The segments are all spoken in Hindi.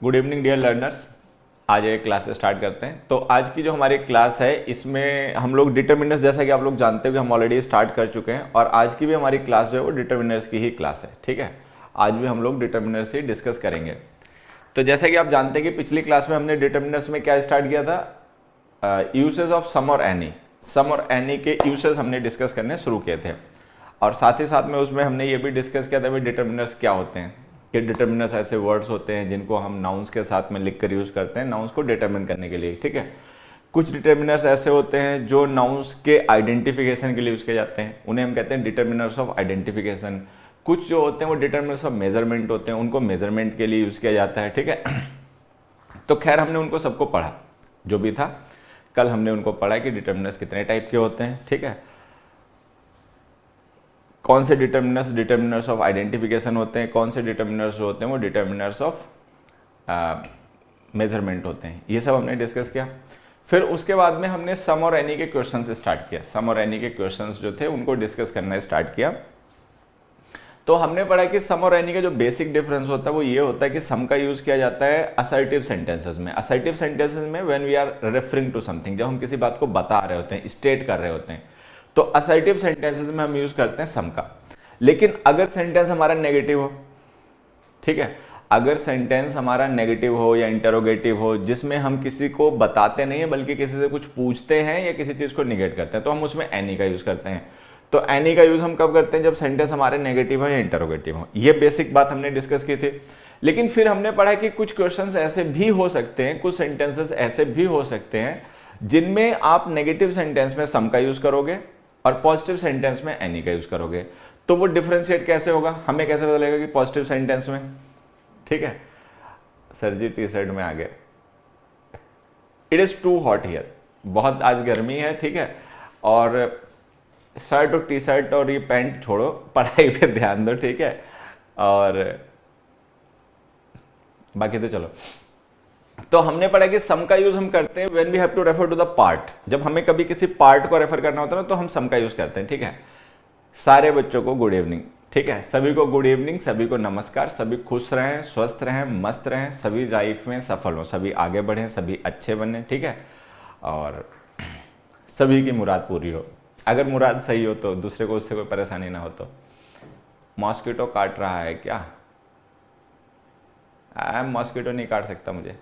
Good evening dear learners. आज एक क्लास स्टार्ट करते हैं। तो आज की जो हमारी क्लास है इसमें हम लोग डिटर्मिनर्स, जैसा कि आप लोग जानते हो कि हम ऑलरेडी स्टार्ट कर चुके हैं और आज की भी हमारी क्लास जो है वो डिटर्मिनर्स की ही क्लास है। ठीक है, आज भी हम लोग डिटर्मिनर्स ही डिस्कस करेंगे। तो जैसा कि आप जानते हैं कि पिछली क्लास में हमने डिटर्मिनर्स में क्या स्टार्ट किया था, यूसेज ऑफ सम और एनी। सम और एनी के यूसेज हमने डिस्कस करने शुरू किए थे और साथ ही साथ में उसमें हमने ये भी डिस्कस किया था भाई डिटर्मिनर्स क्या होते हैं, कि डिटर्मिनर्स ऐसे वर्ड्स होते हैं जिनको हम नाउन्स के साथ में लिख कर यूज़ करते हैं नाउन्स को डिटरमिन करने के लिए। ठीक है, कुछ डिटर्मिनर्स ऐसे होते हैं जो नाउन्स के आइडेंटिफिकेशन के लिए यूज़ किए जाते हैं, उन्हें हम कहते हैं डिटर्मिनर्स ऑफ आइडेंटिफिकेशन। कुछ जो होते हैं वो डिटर्मिनर्स ऑफ मेजरमेंट होते हैं, उनको मेजरमेंट के लिए यूज़ किया जाता है। ठीक है, तो खैर हमने उनको सबको पढ़ा, जो भी था कल हमने उनको पढ़ा कि डिटर्मिनर्स कितने टाइप के होते हैं। ठीक है, कौन से डिटर्मिनर्स ऑफ आइडेंटिफिकेशन होते हैं, कौन से डिटर्मिनर्स होते हैं वो डिटर्मिनर्स ऑफ मेजरमेंट होते हैं, ये सब हमने डिस्कस किया। फिर उसके बाद में हमने सम और एनी के क्वेश्चंस स्टार्ट किया। सम और एनी के क्वेश्चंस जो थे उनको डिस्कस करना स्टार्ट किया। तो हमने पढ़ा कि सम और एनी का जो बेसिक डिफरेंस होता है वो ये होता है कि सम का यूज किया जाता है असर्टिव सेंटेंसेस में। असर्टिव सेंटेंसेस में when we are referring to something, जब हम किसी बात को बता रहे होते हैं, स्टेट कर रहे होते हैं, तो असर्टिव सेंटेंसेस में हम यूज करते हैं सम का। लेकिन अगर सेंटेंस हमारा नेगेटिव हो, ठीक है, अगर सेंटेंस हमारा नेगेटिव हो या इंटरोगेटिव हो जिसमें हम किसी को बताते नहीं है बल्कि किसी से कुछ पूछते हैं या किसी चीज को निगेट करते हैं, तो हम उसमें एनी का यूज करते हैं। तो एनी का यूज हम कब करते हैं, जब सेंटेंस हमारे नेगेटिव हो या इंटरोगेटिव हो। ये बेसिक बात हमने डिस्कस की थी। लेकिन फिर हमने पढ़ा कि कुछ क्वेश्चंस ऐसे भी हो सकते हैं, कुछ सेंटेंसेस ऐसे भी हो सकते हैं जिनमें आप नेगेटिव सेंटेंस में सम का यूज करोगे और पॉजिटिव सेंटेंस में एनी का यूज करोगे। तो वो डिफरेंशिएट कैसे होगा, हमें कैसे पता लगेगा कि पॉजिटिव सेंटेंस में, ठीक है, सर जी टी शर्ट में आ गए, it is too hot here, बहुत आज गर्मी है। ठीक है, और शर्ट और टी शर्ट और ये पैंट छोड़ो, पढ़ाई पे ध्यान दो। ठीक है, और बाकी तो चलो। तो हमने पढ़ा कि सम का यूज हम करते हैं when we have to refer to the part. जब हमें कभी किसी पार्ट को रेफर करना होता है ना तो हम सम का यूज करते हैं। ठीक है, सारे बच्चों को गुड इवनिंग। ठीक है, सभी को गुड इवनिंग, सभी को नमस्कार, सभी खुश रहें, स्वस्थ रहें, मस्त रहें, सभी लाइफ में सफल हों, सभी आगे बढ़ें, सभी अच्छे बने। ठीक है, और सभी की मुराद पूरी हो। अगर मुराद सही हो तो दूसरे को उससे कोई परेशानी ना हो। तो मॉस्किटो काट रहा है क्या? मॉस्किटो नहीं काट सकता, मुझे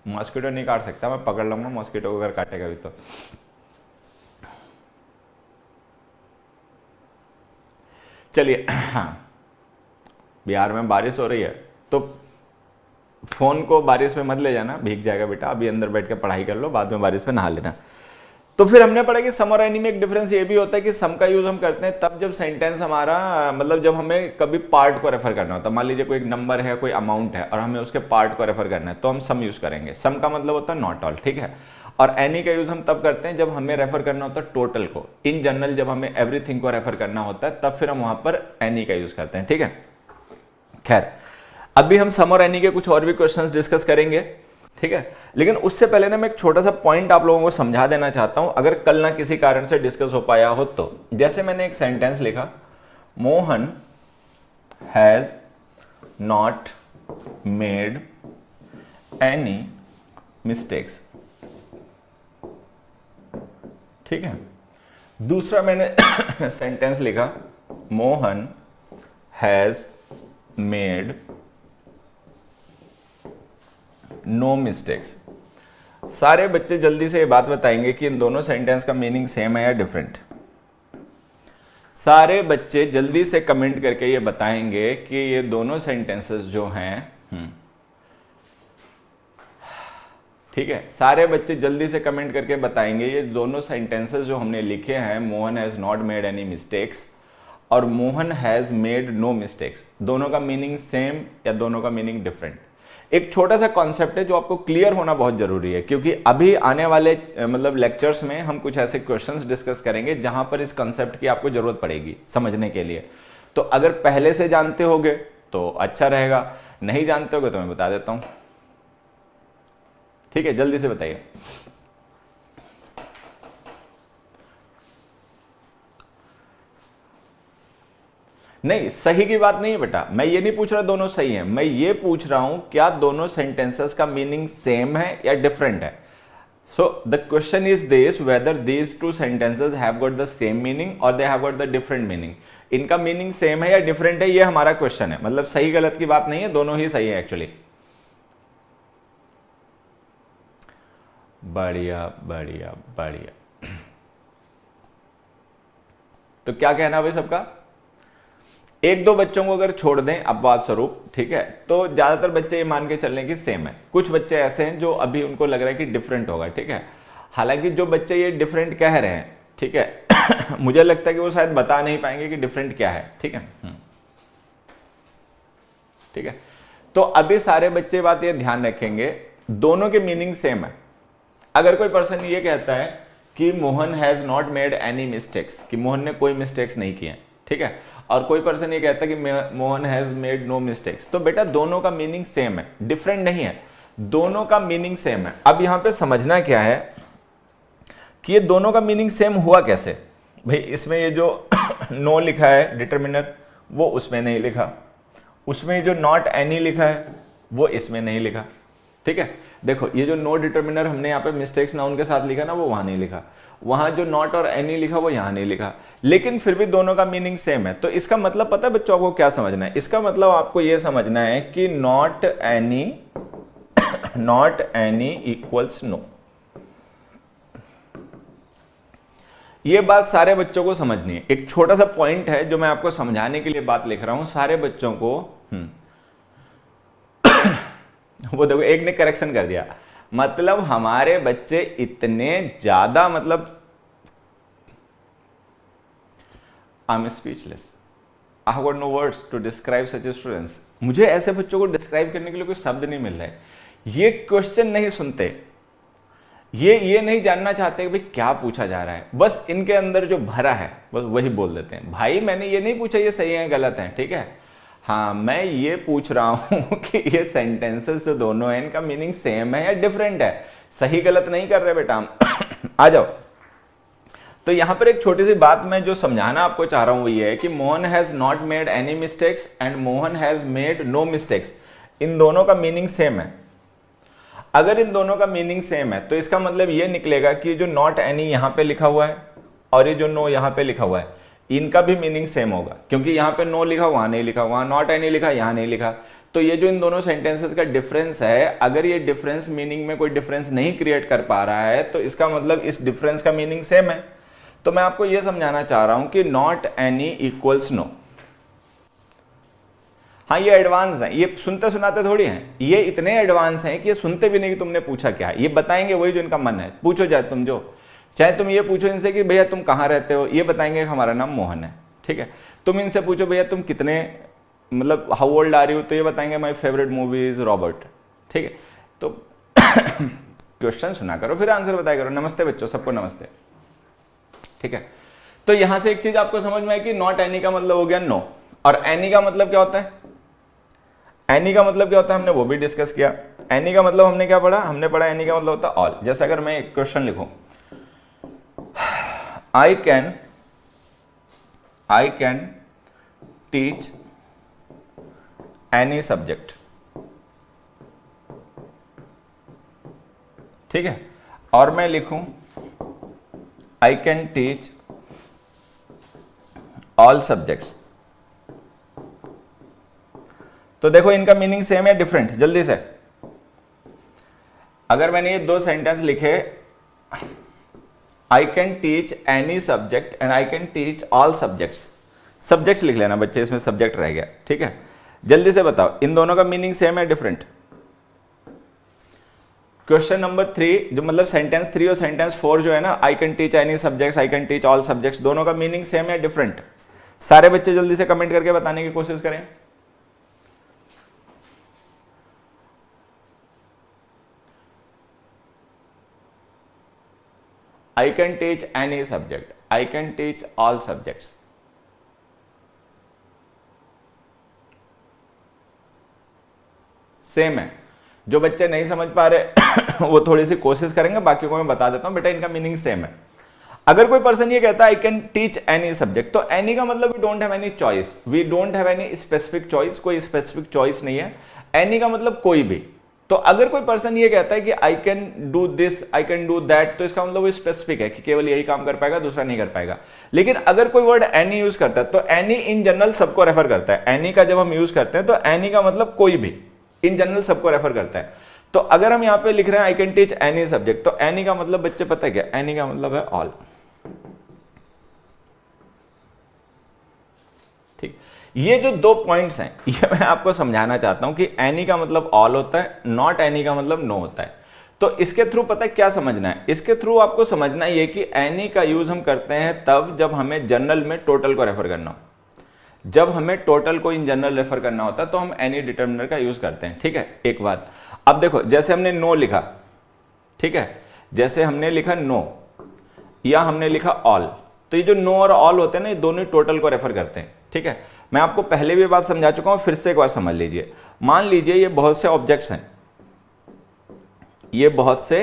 मॉस्किटो नहीं काट सकता, मैं पकड़ लूंगा मॉस्किटो को अगर काटेगा भी तो। चलिए, हाँ, बिहार में बारिश हो रही है तो फोन को बारिश में मत ले जाना, भीग जाएगा बेटा। अभी अंदर बैठ के पढ़ाई कर लो, बाद में बारिश में नहा लेना। तो फिर हमने पढ़ा कि सम और एनी में एक डिफरेंस ये भी होता है कि सम का यूज हम करते हैं तब जब सेंटेंस हमारा, मतलब जब हमें कभी पार्ट को रेफर करना होता है। मान लीजिए कोई एक नंबर है, कोई अमाउंट है और हमें उसके पार्ट को रेफर करना है तो हम सम यूज करेंगे। सम का मतलब होता है नॉट ऑल। ठीक है, और एनी का यूज हम तब करते हैं जब हमें रेफर करना होता है टोटल को। इन जनरल जब हमें एवरीथिंग को रेफर करना होता है तब फिर हम वहां पर एनी का यूज करते हैं। ठीक है, खैर अभी हम सम और एनी के कुछ और भी क्वेश्चंस डिस्कस करेंगे। ठीक है, लेकिन उससे पहले ना मैं एक छोटा सा पॉइंट आप लोगों को समझा देना चाहता हूं, अगर कल ना किसी कारण से डिस्कस हो पाया हो तो। जैसे मैंने एक सेंटेंस लिखा, Mohan has not made any mistakes. ठीक है, दूसरा मैंने सेंटेंस लिखा, Mohan has made no mistakes. सारे बच्चे जल्दी से ये बात बताएंगे कि इन दोनों सेंटेंस का मीनिंग सेम है या डिफरेंट। सारे बच्चे जल्दी से कमेंट करके ये बताएंगे कि ये दोनों सेंटेंसेस जो हैं, ठीक है, सारे बच्चे जल्दी से कमेंट करके बताएंगे ये दोनों सेंटेंसेस जो हमने लिखे हैं, Mohan has not made any mistakes और Mohan has made no mistakes, दोनों का मीनिंग सेम या दोनों का मीनिंग डिफरेंट। एक छोटा सा कॉन्सेप्ट है जो आपको क्लियर होना बहुत जरूरी है, क्योंकि अभी आने वाले मतलब लेक्चर्स में हम कुछ ऐसे क्वेश्चंस डिस्कस करेंगे जहां पर इस कॉन्सेप्ट की आपको जरूरत पड़ेगी समझने के लिए। तो अगर पहले से जानते होगे तो अच्छा रहेगा, नहीं जानते होगे तो मैं बता देता हूं। ठीक है, जल्दी से बताइए। नहीं, सही की बात नहीं है बेटा, मैं ये नहीं पूछ रहा दोनों सही हैं, मैं ये पूछ रहा हूं क्या दोनों सेंटेंसेस का मीनिंग सेम है या डिफरेंट है। So the question is this, whether these two sentences have got the same meaning और they have got the different meaning. इनका मीनिंग सेम है या डिफरेंट है, ये हमारा क्वेश्चन है। मतलब सही गलत की बात नहीं है, दोनों ही सही है एक्चुअली। बढ़िया बढ़िया बढ़िया। तो क्या कहना भाई सबका? एक दो बच्चों को अगर छोड़ दें अपवाद स्वरूप, ठीक है, तो ज्यादातर बच्चे ये मान के चलने की सेम है। कुछ बच्चे ऐसे हैं जो अभी उनको लग रहा है कि डिफरेंट होगा, ठीक है। हालांकि जो बच्चे ये डिफरेंट कह रहे हैं, ठीक है, मुझे लगता है कि वो शायद बता नहीं पाएंगे कि डिफरेंट क्या है, ठीक है। ठीक है, तो अभी सारे बच्चे बात ये ध्यान रखेंगे, दोनों के मीनिंग सेम है। अगर कोई पर्सन ये कहता है कि Mohan has not made any mistakes, कि मोहन ने कोई मिस्टेक्स नहीं किए, ठीक है, और कोई पर्सन ये कहता है कि Mohan has made no mistakes, तो बेटा दोनों का मीनिंग सेम है, डिफरेंट नहीं है, दोनों का मीनिंग सेम है। अब यहां पे समझना क्या है कि ये दोनों का मीनिंग सेम हुआ कैसे। भाई इसमें ये जो नो लिखा है डिटर्मिनर, वो उसमें नहीं लिखा, उसमें जो नॉट एनी लिखा है वो इसमें नहीं लिखा, ठीक है। देखो ये जो नो डिटर्मिनर हमने यहाँ पे मिस्टेक्स नाउन के साथ लिखा ना, वो वहां नहीं लिखा, वहां जो नॉट और एनी लिखा वो यहां नहीं लिखा, लेकिन फिर भी दोनों का मीनिंग सेम है। तो इसका मतलब पता है बच्चों आपको क्या समझना है? इसका मतलब आपको ये समझना है कि नॉट एनी इक्वल्स नो। ये बात सारे बच्चों को समझनी है। एक छोटा सा पॉइंट है जो मैं आपको समझाने के लिए बात लिख रहा हूं सारे बच्चों को। वो देखो एक ने करेक्शन कर दिया, मतलब हमारे बच्चे इतने ज्यादा, मतलब I am speechless, I have got no words to describe such students. मुझे ऐसे बच्चों को डिस्क्राइब करने के लिए कोई शब्द नहीं मिल रहा है। ये क्वेश्चन नहीं सुनते, ये नहीं जानना चाहते कि भाई क्या पूछा जा रहा है, बस इनके अंदर जो भरा है बस वही बोल देते हैं। भाई मैंने ये नहीं पूछा ये सही है गलत है, ठीक है, हाँ मैं ये पूछ रहा हूं कि ये सेंटेंसेस जो दोनों हैं इनका मीनिंग सेम है या डिफरेंट है। सही गलत नहीं कर रहे बेटा हम। आ जाओ। तो यहां पर एक छोटी सी बात मैं जो समझाना आपको चाह रहा हूं वो ये है कि Mohan has not made any mistakes and Mohan has made no mistakes, इन दोनों का मीनिंग सेम है। अगर इन दोनों का मीनिंग सेम है तो इसका मतलब ये निकलेगा कि जो नॉट एनी यहां पे लिखा हुआ है और ये जो नो यहां पे लिखा हुआ है इनका भी मीनिंग सेम होगा, क्योंकि यहां पे नो लिखा वहां नहीं लिखा, वहां नॉट एनी लिखा यहां नहीं लिखा। तो ये जो इन दोनों सेंटेंसेस का डिफरेंस है, अगर ये डिफरेंस मीनिंग में कोई डिफरेंस नहीं क्रिएट कर पा रहा है तो इसका मतलब इस डिफरेंस का मीनिंग सेम है। तो मैं आपको ये समझाना चाह रहा हूं कि नॉट एनी इक्वल्स नो। हाँ ये एडवांस है, ये सुनते सुनाते थोड़ी हैं, ये इतने एडवांस हैं कि ये सुनते भी नहीं कि तुमने पूछा क्या, ये बताएंगे वही जो इनका मन है। पूछो जाए तुम, जो चाहे तुम ये पूछो इनसे कि भैया तुम कहाँ रहते हो, ये बताएंगे हमारा नाम मोहन है, ठीक है। तुम इनसे पूछो भैया तुम कितने, मतलब हाउ ओल्ड आर यू, तो ये बताएंगे my favourite movie is Robert, ठीक है। तो क्वेश्चन सुना करो फिर आंसर बताया करो। नमस्ते बच्चों, सबको नमस्ते, ठीक है। तो यहां से एक चीज आपको समझ में आई कि नॉट एनी का मतलब हो गया नो, और एनी का मतलब क्या होता है? एनी का मतलब क्या होता है हमने वो भी डिस्कस किया। एनी का मतलब हमने क्या पढ़ा? हमने पढ़ा एनी का मतलब होता है ऑल। जैसे अगर मैं एक क्वेश्चन लिखूं, आई कैन टीच एनी सब्जेक्ट, ठीक है, और मैं लिखूं आई कैन टीच ऑल सब्जेक्ट्स, तो देखो इनका मीनिंग सेम है डिफरेंट? जल्दी से, अगर मैंने ये दो सेंटेंस लिखे, आई can teach any subject and I can teach all subjects, subjects लिख लेना बच्चे, इसमें सब्जेक्ट रह गया, ठीक है। जल्दी से बताओ इन दोनों का मीनिंग सेम है डिफरेंट? क्वेश्चन नंबर 3 जो मतलब सेंटेंस 3 और सेंटेंस 4 जो है ना, आई can teach any subjects, I can teach all subjects, दोनों का मीनिंग सेम है डिफरेंट? सारे बच्चे जल्दी से कमेंट करके बताने की कोशिश करें। I can teach any subject, I can teach all subjects. Same है। जो बच्चे नहीं समझ पा रहे वो थोड़ी सी कोशिश करेंगे, बाकी को मैं बता देता हूं बेटा इनका मीनिंग सेम है। अगर कोई पर्सन ये कहता है I can teach any subject, तो एनी का मतलब we don't have any choice, we don't have any specific choice, कोई स्पेसिफिक चॉइस नहीं है। एनी का मतलब कोई भी। तो अगर कोई पर्सन ये कहता है कि I can do this, I can do that, तो इसका मतलब वो स्पेसिफिक है कि केवल यही काम कर पाएगा, दूसरा नहीं कर पाएगा। लेकिन अगर कोई वर्ड एनी यूज करता है तो एनी इन जनरल सबको रेफर करता है। एनी का जब हम यूज करते हैं तो एनी का मतलब कोई भी, इन जनरल सबको रेफर करता है। तो अगर हम यहां पे लिख रहे हैं आई कैन टीच एनी सब्जेक्ट, तो एनी का मतलब बच्चे पता है क्या? एनी का मतलब है ऑल। ठीक, ये जो दो पॉइंट्स हैं ये मैं आपको समझाना चाहता हूं कि एनी का मतलब ऑल होता है, नॉट एनी का मतलब नो होता है। तो इसके थ्रू पता है क्या समझना है? इसके थ्रू आपको समझना ये कि एनी का यूज हम करते हैं तब जब हमें जनरल में टोटल को रेफर करना हो। जब हमें टोटल को इन जनरल रेफर करना होता है तो हम एनी डिटर्मिनर का यूज करते हैं। ठीक है, एक बात। अब देखो, जैसे हमने नो लिखा, ठीक है, जैसे हमने लिखा नो या हमने लिखा ऑल, तो ये जो नो और ऑल होते हैं ना, ये दोनों टोटल को रेफर करते हैं। ठीक है, मैं आपको पहले भी बात समझा चुका हूं, फिर से एक बार समझ लीजिए। मान लीजिए ये बहुत से ऑब्जेक्ट्स हैं, ये बहुत से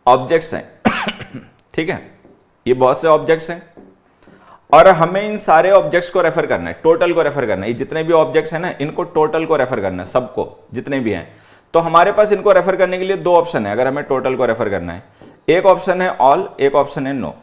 ऑब्जेक्ट्स हैं ठीक है, ये बहुत से ऑब्जेक्ट्स हैं और हमें इन सारे ऑब्जेक्ट्स को रेफर करना है, टोटल को रेफर करना है। ये जितने भी ऑब्जेक्ट्स हैं ना, इनको टोटल को रेफर करना है, सबको, जितने भी हैं। तो हमारे पास इनको रेफर करने के लिए दो ऑप्शन है अगर हमें टोटल को रेफर करना है। एक ऑप्शन है ऑल, एक ऑप्शन है नो।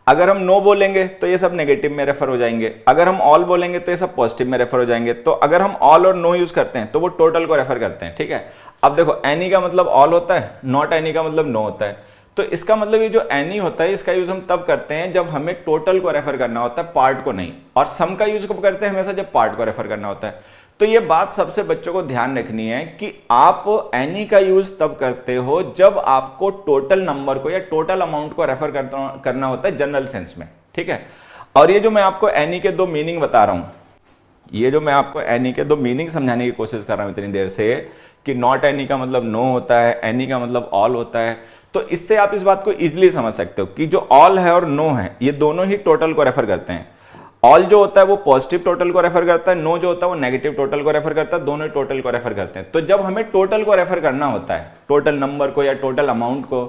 अगर हम नो बोलेंगे तो ये सब नेगेटिव में रेफर हो जाएंगे, अगर हम ऑल बोलेंगे तो ये सब पॉजिटिव में रेफर हो जाएंगे। तो अगर हम ऑल और नो यूज करते हैं तो वो टोटल को रेफर करते हैं। ठीक है, अब देखो, एनी का मतलब ऑल होता है, नॉट एनी का मतलब नो होता है। तो इसका मतलब ये जो एनी होता है इसका यूज हम तब करते हैं जब हमें टोटल को रेफर करना होता है, पार्ट को नहीं। और सम का यूज कब करते हैं? हमेशा जब पार्ट को रेफर करना होता है। तो ये बात सबसे बच्चों को ध्यान रखनी है कि आप एनी का यूज तब करते हो जब आपको टोटल नंबर को या टोटल अमाउंट को रेफर करना होता है जनरल सेंस में। ठीक है, और ये जो मैं आपको एनी के दो मीनिंग बता रहा हूं, ये जो मैं आपको एनी के दो मीनिंग समझाने की कोशिश कर रहा हूं इतनी देर से, कि नॉट एनी का मतलब नो होता है, एनी का मतलब ऑल होता है, तो इससे आप इस बात को इजीली समझ सकते हो कि जो ऑल है और नो है ये दोनों ही टोटल को रेफर करते हैं। ऑल जो होता है वो पॉजिटिव टोटल को रेफर करता है, नो जो होता है वो नेगेटिव टोटल को रेफर करता है, दोनों टोटल को रेफर करते हैं। तो जब हमें टोटल को रेफर करना होता है, टोटल नंबर को या टोटल अमाउंट को,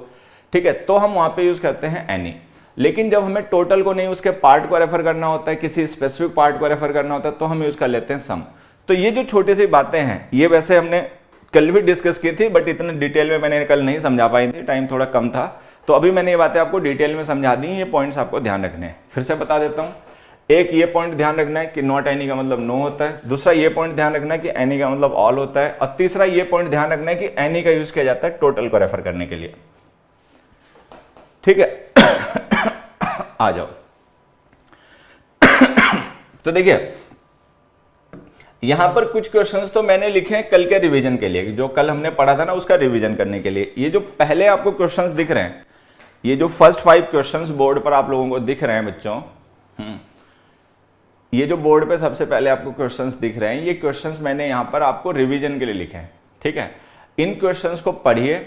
ठीक है, तो हम वहां पे यूज करते हैं एनी। लेकिन जब हमें टोटल को नहीं, उसके पार्ट को रेफर करना होता है, किसी स्पेसिफिक पार्ट को रेफर करना होता है, तो हम यूज कर लेते हैं सम। तो ये जो छोटी सी बातें हैं ये वैसे हमने कल भी डिस्कस की थी, बट इतने डिटेल में मैंने कल नहीं समझा पाई थी, टाइम थोड़ा कम था। तो अभी मैंने ये बातें आपको डिटेल में समझा दी, ये पॉइंट्स आपको ध्यान रखने हैं। फिर से बता देता हूं, एक ये पॉइंट ध्यान रखना है कि नॉट एनी का मतलब नो होता है, दूसरा ये पॉइंट ध्यान रखना है कि एनी का मतलब ऑल होता है, और तीसरा ये पॉइंट ध्यान रखना है कि एनी का यूज किया जाता है टोटल को रेफर करने के लिए। ठीक है आ जाओ तो देखिए, यहां पर कुछ क्वेश्चंस तो मैंने लिखे हैं कल के रिवीजन के लिए, जो कल हमने पढ़ा था ना उसका रिवीजन करने के लिए। ये जो पहले आपको क्वेश्चंस दिख रहे हैं, ये जो फर्स्ट 5 क्वेश्चंस बोर्ड पर आप लोगों को दिख रहे हैं बच्चों, ये जो बोर्ड पे सबसे पहले आपको क्वेश्चंस दिख रहे हैं, ये क्वेश्चंस मैंने यहां पर आपको रिवीजन के लिए लिखे हैं। ठीक है, इन क्वेश्चंस को पढ़िए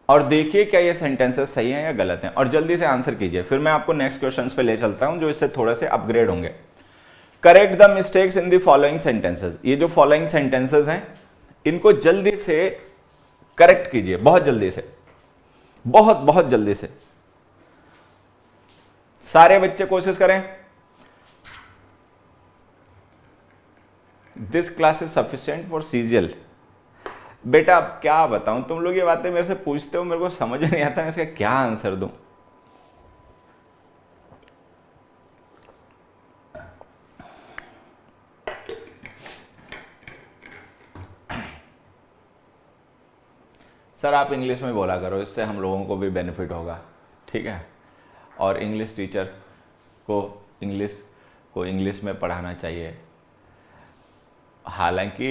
और देखिए क्या ये सेंटेंसेस सही हैं या गलत हैं, और जल्दी से आंसर कीजिए। फिर मैं आपको नेक्स्ट क्वेश्चंस पे ले चलता हूं जो इससे थोड़े से अपग्रेड होंगे। Correct the mistakes in the following sentences. ये जो फॉलोइंग सेंटेंसेस हैं इनको जल्दी से करेक्ट कीजिए, बहुत जल्दी से, बहुत बहुत जल्दी से। सारे बच्चे कोशिश करें। This class is sufficient for CGL. बेटा अब क्या बताऊं, तुम लोग ये बातें मेरे से पूछते हो, मेरे को समझ नहीं आता मैं इसका क्या आंसर दूं। सर आप इंग्लिश में बोला करो, इससे हम लोगों को भी बेनिफिट होगा। ठीक है, और इंग्लिश टीचर को इंग्लिश में पढ़ाना चाहिए। हालांकि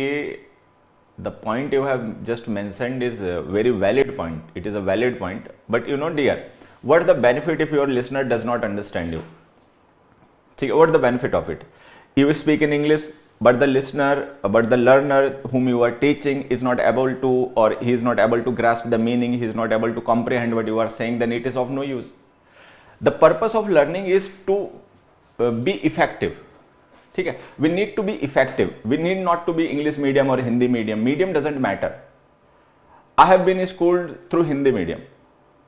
the point you have just mentioned is very valid point, it is a valid point, but you know dear, what the benefit if your listener does not understand you. ठीक है, what the benefit of it? You speak in English, but the learner whom you are teaching is not able to, or he is not able to grasp the meaning, he is not able to comprehend what you are saying, then it is of no use. The purpose of learning is to be effective. ठीक है, we need to be effective, we need not to be English medium or Hindi medium. Medium doesn't matter. I have been schooled through Hindi medium,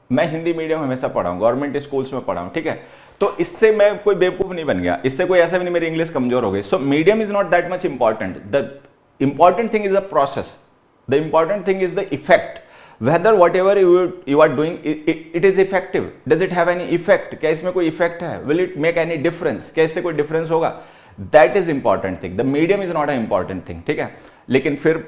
मैं हिंदी मीडियम हमेशा पढ़ा हूँ, गवर्नमेंट स्कूल्स में पढ़ा हूँ, ठीक है। तो इससे मैं कोई बेवकूफ़ नहीं बन गया, इससे कोई ऐसा भी नहीं मेरी इंग्लिश कमजोर हो गई। So medium is not that much important, the important thing is the process, the important thing is the effect, whether whatever you are doing it is effective, does it have any effect, क्या इसमें कोई इफेक्ट है, will it make any difference, क्या इससे कोई डिफरेंस होगा, that is important thing, the medium is not an important thing, ठीक है। लेकिन फिर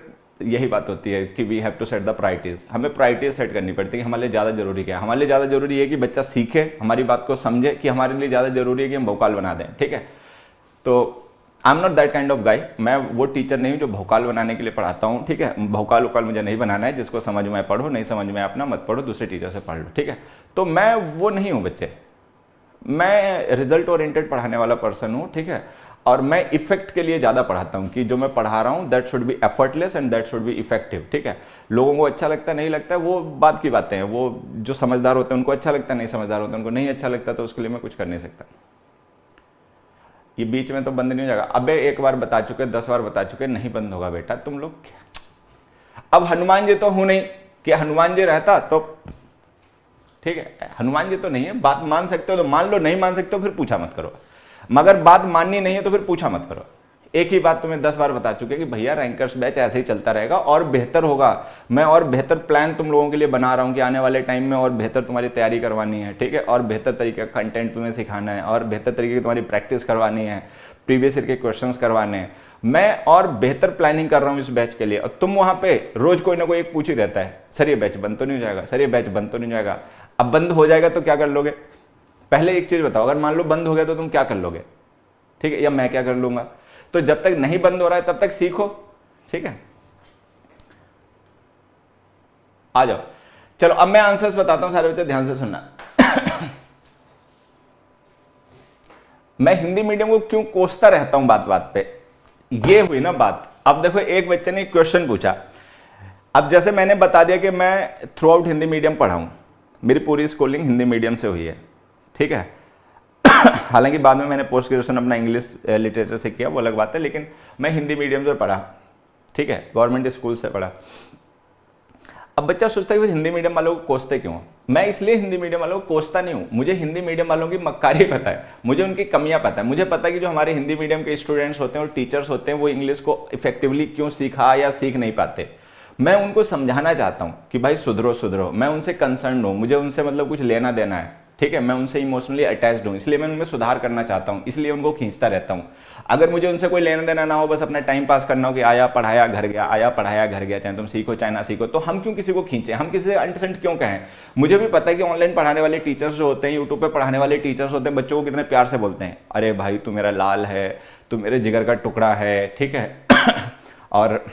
यही बात होती है कि we have to set the priorities, हमें प्रायोरिटीज सेट करनी पड़ती है, हमारे लिए ज़्यादा जरूरी क्या है। हमारे लिए ज़्यादा जरूरी है कि बच्चा सीखे, हमारी बात को समझे, कि हमारे लिए ज़्यादा जरूरी है कि हम भोकाल बना दें, ठीक है। तो I am not that kind of guy, मैं वो टीचर नहीं हूँ जो भोकाल बनाने के लिए पढ़ाता हूँ, ठीक है। भोकाल उकाल मुझे नहीं बनाना है, जिसको समझ में पढ़ो, नहीं समझ में अपना मत पढ़ो, दूसरे टीचर से पढ़ लो, ठीक है। तो मैं वो नहीं हूँ बच्चे, मैं रिजल्ट ओरिएंटेड पढ़ाने वाला पर्सन हूँ, ठीक है। और मैं इफेक्ट के लिए ज़्यादा पढ़ाता हूँ कि जो मैं पढ़ा रहा हूँ that should be effortless and that should be effective, ठीक है। लोगों को अच्छा लगता है नहीं लगता है वो बात की बातें हैं, वो जो समझदार होते हैं उनको अच्छा लगता है, नहीं समझदार होते हैं उनको नहीं अच्छा लगता, तो उसके लिए मैं कुछ कर नहीं सकता। ये बीच में तो बंद नहीं हो जाएगा, अबे एक बार बता चुके, 10 बार बता चुके, नहीं बंद होगा बेटा तुम लोग। अब हनुमान जी तो हूं नहीं कि हनुमान जी रहता तो ठीक है, हनुमान जी तो नहीं है, बात मान सकते हो तो मान लो, नहीं मान सकते हो फिर पूछा मत करो, मगर बात माननी नहीं है तो फिर पूछा मत करो। एक ही बात तुम्हें 10 बार बता चुके कि भैया रैंकर्स बैच ऐसे ही चलता रहेगा और बेहतर होगा, मैं और बेहतर प्लान तुम लोगों के लिए बना रहा हूँ कि आने वाले टाइम में और बेहतर तुम्हारी तैयारी करवानी है, ठीक है, और बेहतर तरीके का कंटेंट तुम्हें सिखाना है, और बेहतर तरीके की तुम्हारी प्रैक्टिस करवानी है, प्रीवियस ईयर के क्वेश्चंस करवाने हैं। मैं और बेहतर प्लानिंग कर रहा हूँ इस बैच के लिए, और तुम वहाँ पे रोज कोई ना कोई एक पूछ ही देता है, सर ये बैच बंद तो नहीं हो जाएगा, सर ये बैच बंद तो नहीं हो जाएगा। अब बंद हो जाएगा तो क्या कर लोगे, पहले एक चीज़ बताओ, अगर मान लो बंद हो गया तो तुम क्या कर लोगे, ठीक है, या मैं क्या कर लूँगा। तो जब तक नहीं बंद हो रहा है तब तक सीखो, ठीक है। आ जाओ, चलो अब मैं आंसर्स बताता हूं, सारे बच्चे ध्यान से सुनना। मैं हिंदी मीडियम को क्यों कोसता रहता हूं बात बात पे, ये हुई ना बात। अब देखो एक बच्चे ने क्वेश्चन पूछा, अब जैसे मैंने बता दिया कि मैं थ्रू आउट हिंदी मीडियम पढ़ा हूं, मेरी पूरी स्कूलिंग हिंदी मीडियम से हुई है, ठीक है। हालांकि बाद में मैंने पोस्ट ग्रेजुएशन अपना इंग्लिश लिटरेचर से किया, वो अलग बात है, लेकिन मैं हिंदी मीडियम से पढ़ा, ठीक है, गवर्नमेंट स्कूल से पढ़ा। अब बच्चा सोचता है कि हिंदी मीडियम वालों को कोसते क्यों। मैं इसलिए हिंदी मीडियम वालों को कोसता नहीं हूँ, मुझे हिंदी मीडियम वालों की मक्कारी पता है, मुझे उनकी कमियां पता है। मुझे पता है कि जो हमारे हिंदी मीडियम के स्टूडेंट्स होते हैं और टीचर्स होते हैं वो इंग्लिश को इफेक्टिवली क्यों सीखा या सीख नहीं पाते। मैं उनको समझाना चाहता हूँ कि भाई सुधरो सुधरो, मैं उनसे कंसर्न हूँ, मुझे उनसे मतलब कुछ लेना देना है, ठीक है, मैं उनसे इमोशनली अटैच्ड हूँ, इसलिए मैं उनमें सुधार करना चाहता हूँ, इसलिए उनको खींचता रहता हूँ। अगर मुझे उनसे कोई लेना देना ना हो, बस अपना टाइम पास करना हो कि आया पढ़ाया घर गया, आया पढ़ाया घर गया, चाहे तुम सीखो चाहे ना सीखो, तो हम क्यों किसी को खींचें, हम किसी से अंटसेंट क्यों कहें। मुझे भी पता है कि ऑनलाइन पढ़ाने वाले टीचर्स जो होते हैं, यूट्यूब पर पढ़ाने वाले टीचर्स होते हैं, बच्चों को कितने प्यार से बोलते हैं, अरे भाई तू मेरा लाल है, तू मेरे जिगर का टुकड़ा है, ठीक है। और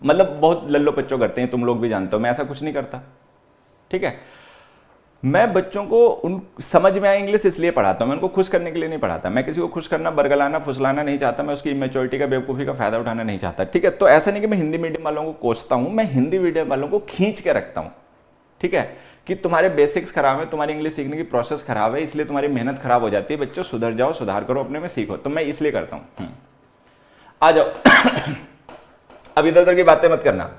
मतलब बहुत लल्लो बच्चों करते हैं, तुम लोग भी जानते हो, मैं ऐसा कुछ नहीं करता, ठीक है। मैं बच्चों को उन समझ में आए इंग्लिश इसलिए पढ़ाता हूँ, मैं उनको खुश करने के लिए नहीं पढ़ाता। मैं किसी को खुश करना, बरगलाना, फुसलाना नहीं चाहता, मैं उसकी इमेच्योरिटी का, बेवकूफ़ी का फायदा उठाना नहीं चाहता, ठीक है। तो ऐसा नहीं कि मैं हिंदी मीडियम वालों को कोसता हूँ, मैं हिंदी मीडियम वालों को खींच के रखता हूँ, ठीक है, कि तुम्हारे बेसिक्स खराब है, तुम्हारी इंग्लिश सीखने की प्रोसेस खराब है, इसलिए तुम्हारी मेहनत खराब हो जाती है। बच्चों सुधर जाओ, सुधार करो, अपने में सीखो, तो मैं इसलिए करता हूँ। आ जाओ। अब इधर उधर की बातें मत करना।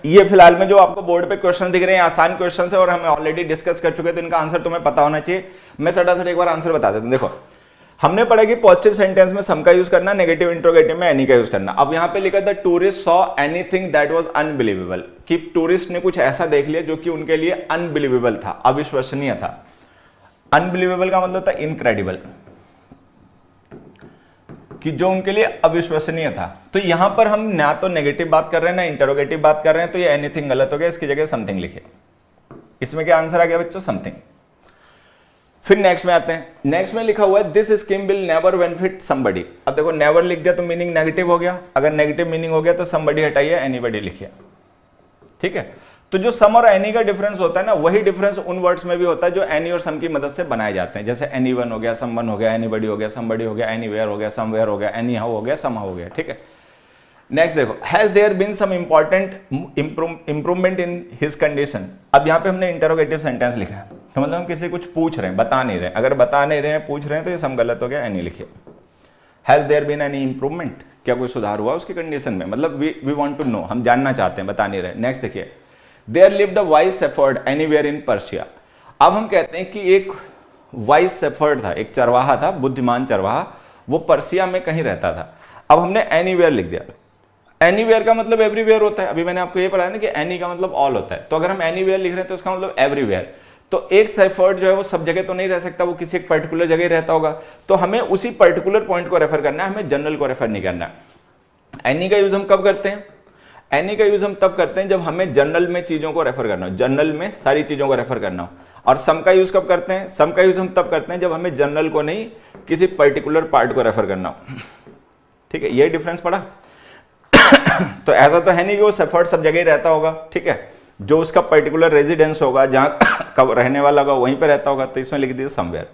ये फिलहाल में जो आपको बोर्ड पे क्वेश्चन दिख रहे हैं आसान क्वेश्चन है और हम ऑलरेडी डिस्कस कर चुके थे, इनका आंसर तुम्हें पता होना चाहिए। मैं सटासट एक बार आंसर बता देता हूं। देखो हमने पढ़ा कि पॉजिटिव सेंटेंस में सम का यूज करना, नेगेटिव इंट्रोगेटिव में एनी का यूज करना। अब यहां पे लिखा the tourist saw anything that was unbelievable, कि टूरिस्ट ने कुछ ऐसा देख लिया जो कि उनके लिए अनबिलीवेबल था, अविश्वसनीय था। अनबिलीवेबल का मतलब था इनक्रेडिबल, कि जो उनके लिए अविश्वसनीय था। तो यहां पर हम ना तो नेगेटिव बात कर रहे हैं ना इंटरोगेटिव बात कर रहे हैं, तो ये एनीथिंग गलत हो गया, इसकी जगह समथिंग लिखिए। इसमें क्या आंसर आ गया बच्चों, समथिंग। फिर नेक्स्ट में आते हैं, नेक्स्ट में लिखा हुआ है this scheme will never benefit somebody. अब देखो नेवर लिख दिया तो मीनिंग नेगेटिव हो गया, अगर नेगेटिव मीनिंग हो गया तो समबडी हटाइए, एनीबडी लिखिए, ठीक है। तो जो सम और एनी का डिफरेंस होता है ना, वही डिफरेंस उन वर्ड्स में भी होता है जो एनी और सम की मदद से बनाए जाते हैं। जैसे एनी वन हो गया, सम वन हो गया, एनीबडी हो गया, समबडी हो गया, एनीवेयर हो गया, समवेयर हो गया, एनी हाउ हो गया, सम हाउ हो गया, ठीक है। नेक्स्ट देखो, has there been some important improvement in his condition. अब यहाँ पे हमने इंटरोगेटिव सेंटेंस लिखा है, तो मतलब हम किसी कुछ पूछ रहे हैं, बता नहीं रहे। अगर बता नहीं रहे हैं, पूछ रहे हैं, तो ये सम गलत हो गया, एनी लिखिए। Has there been any improvement, क्या कोई सुधार हुआ उसकी कंडीशन में, मतलब वी वांट टू नो, हम जानना चाहते हैं, बता नहीं रहे। नेक्स्ट देखिए, there lived a wise shepherd anywhere in Persia. अब हम कहते हैं कि एक वाइस शेफर्ड था, एक चरवाहा था, बुद्धिमान चरवाहा, वो पर्शिया में कहीं रहता था। अब हमने एनीवेयर लिख दिया। एनीवेयर का मतलब एवरीवेयर होता है, अभी मैंने आपको ये पढ़ाया ना कि एनी का मतलब ऑल होता है, तो अगर हम एनीवेयर लिख रहे हैं तो इसका मतलब एवरीवेयर। तो एक शेफर्ड जो है वो सब जगह तो नहीं रह सकता, वो किसी एक पर्टिकुलर जगह रहता होगा, तो हमें उसी पर्टिकुलर पॉइंट को रेफर करना है, हमें जनरल को रेफर नहीं करना है। एनी का यूज हम कब करते हैं? एनी का यूज हम तब करते हैं जब हमें जनरल में चीजों को रेफर करना हो, जनरल में सारी चीजों को रेफर करना हो। और सम का यूज कब करते हैं? सम का यूज हम तब करते हैं जब हमें जनरल को नहीं, किसी पर्टिकुलर पार्ट को रेफर करना हो। ठीक है, ये डिफरेंस पड़ा। तो ऐसा तो है नहीं कि वो शेफर्ड सब जगह ही रहता होगा, ठीक है, जो उसका पर्टिकुलर रेजिडेंस होगा, जहां कब रहने वाला होगा वहीं पे रहता होगा, तो इसमें लिख दीजिए समवेयर।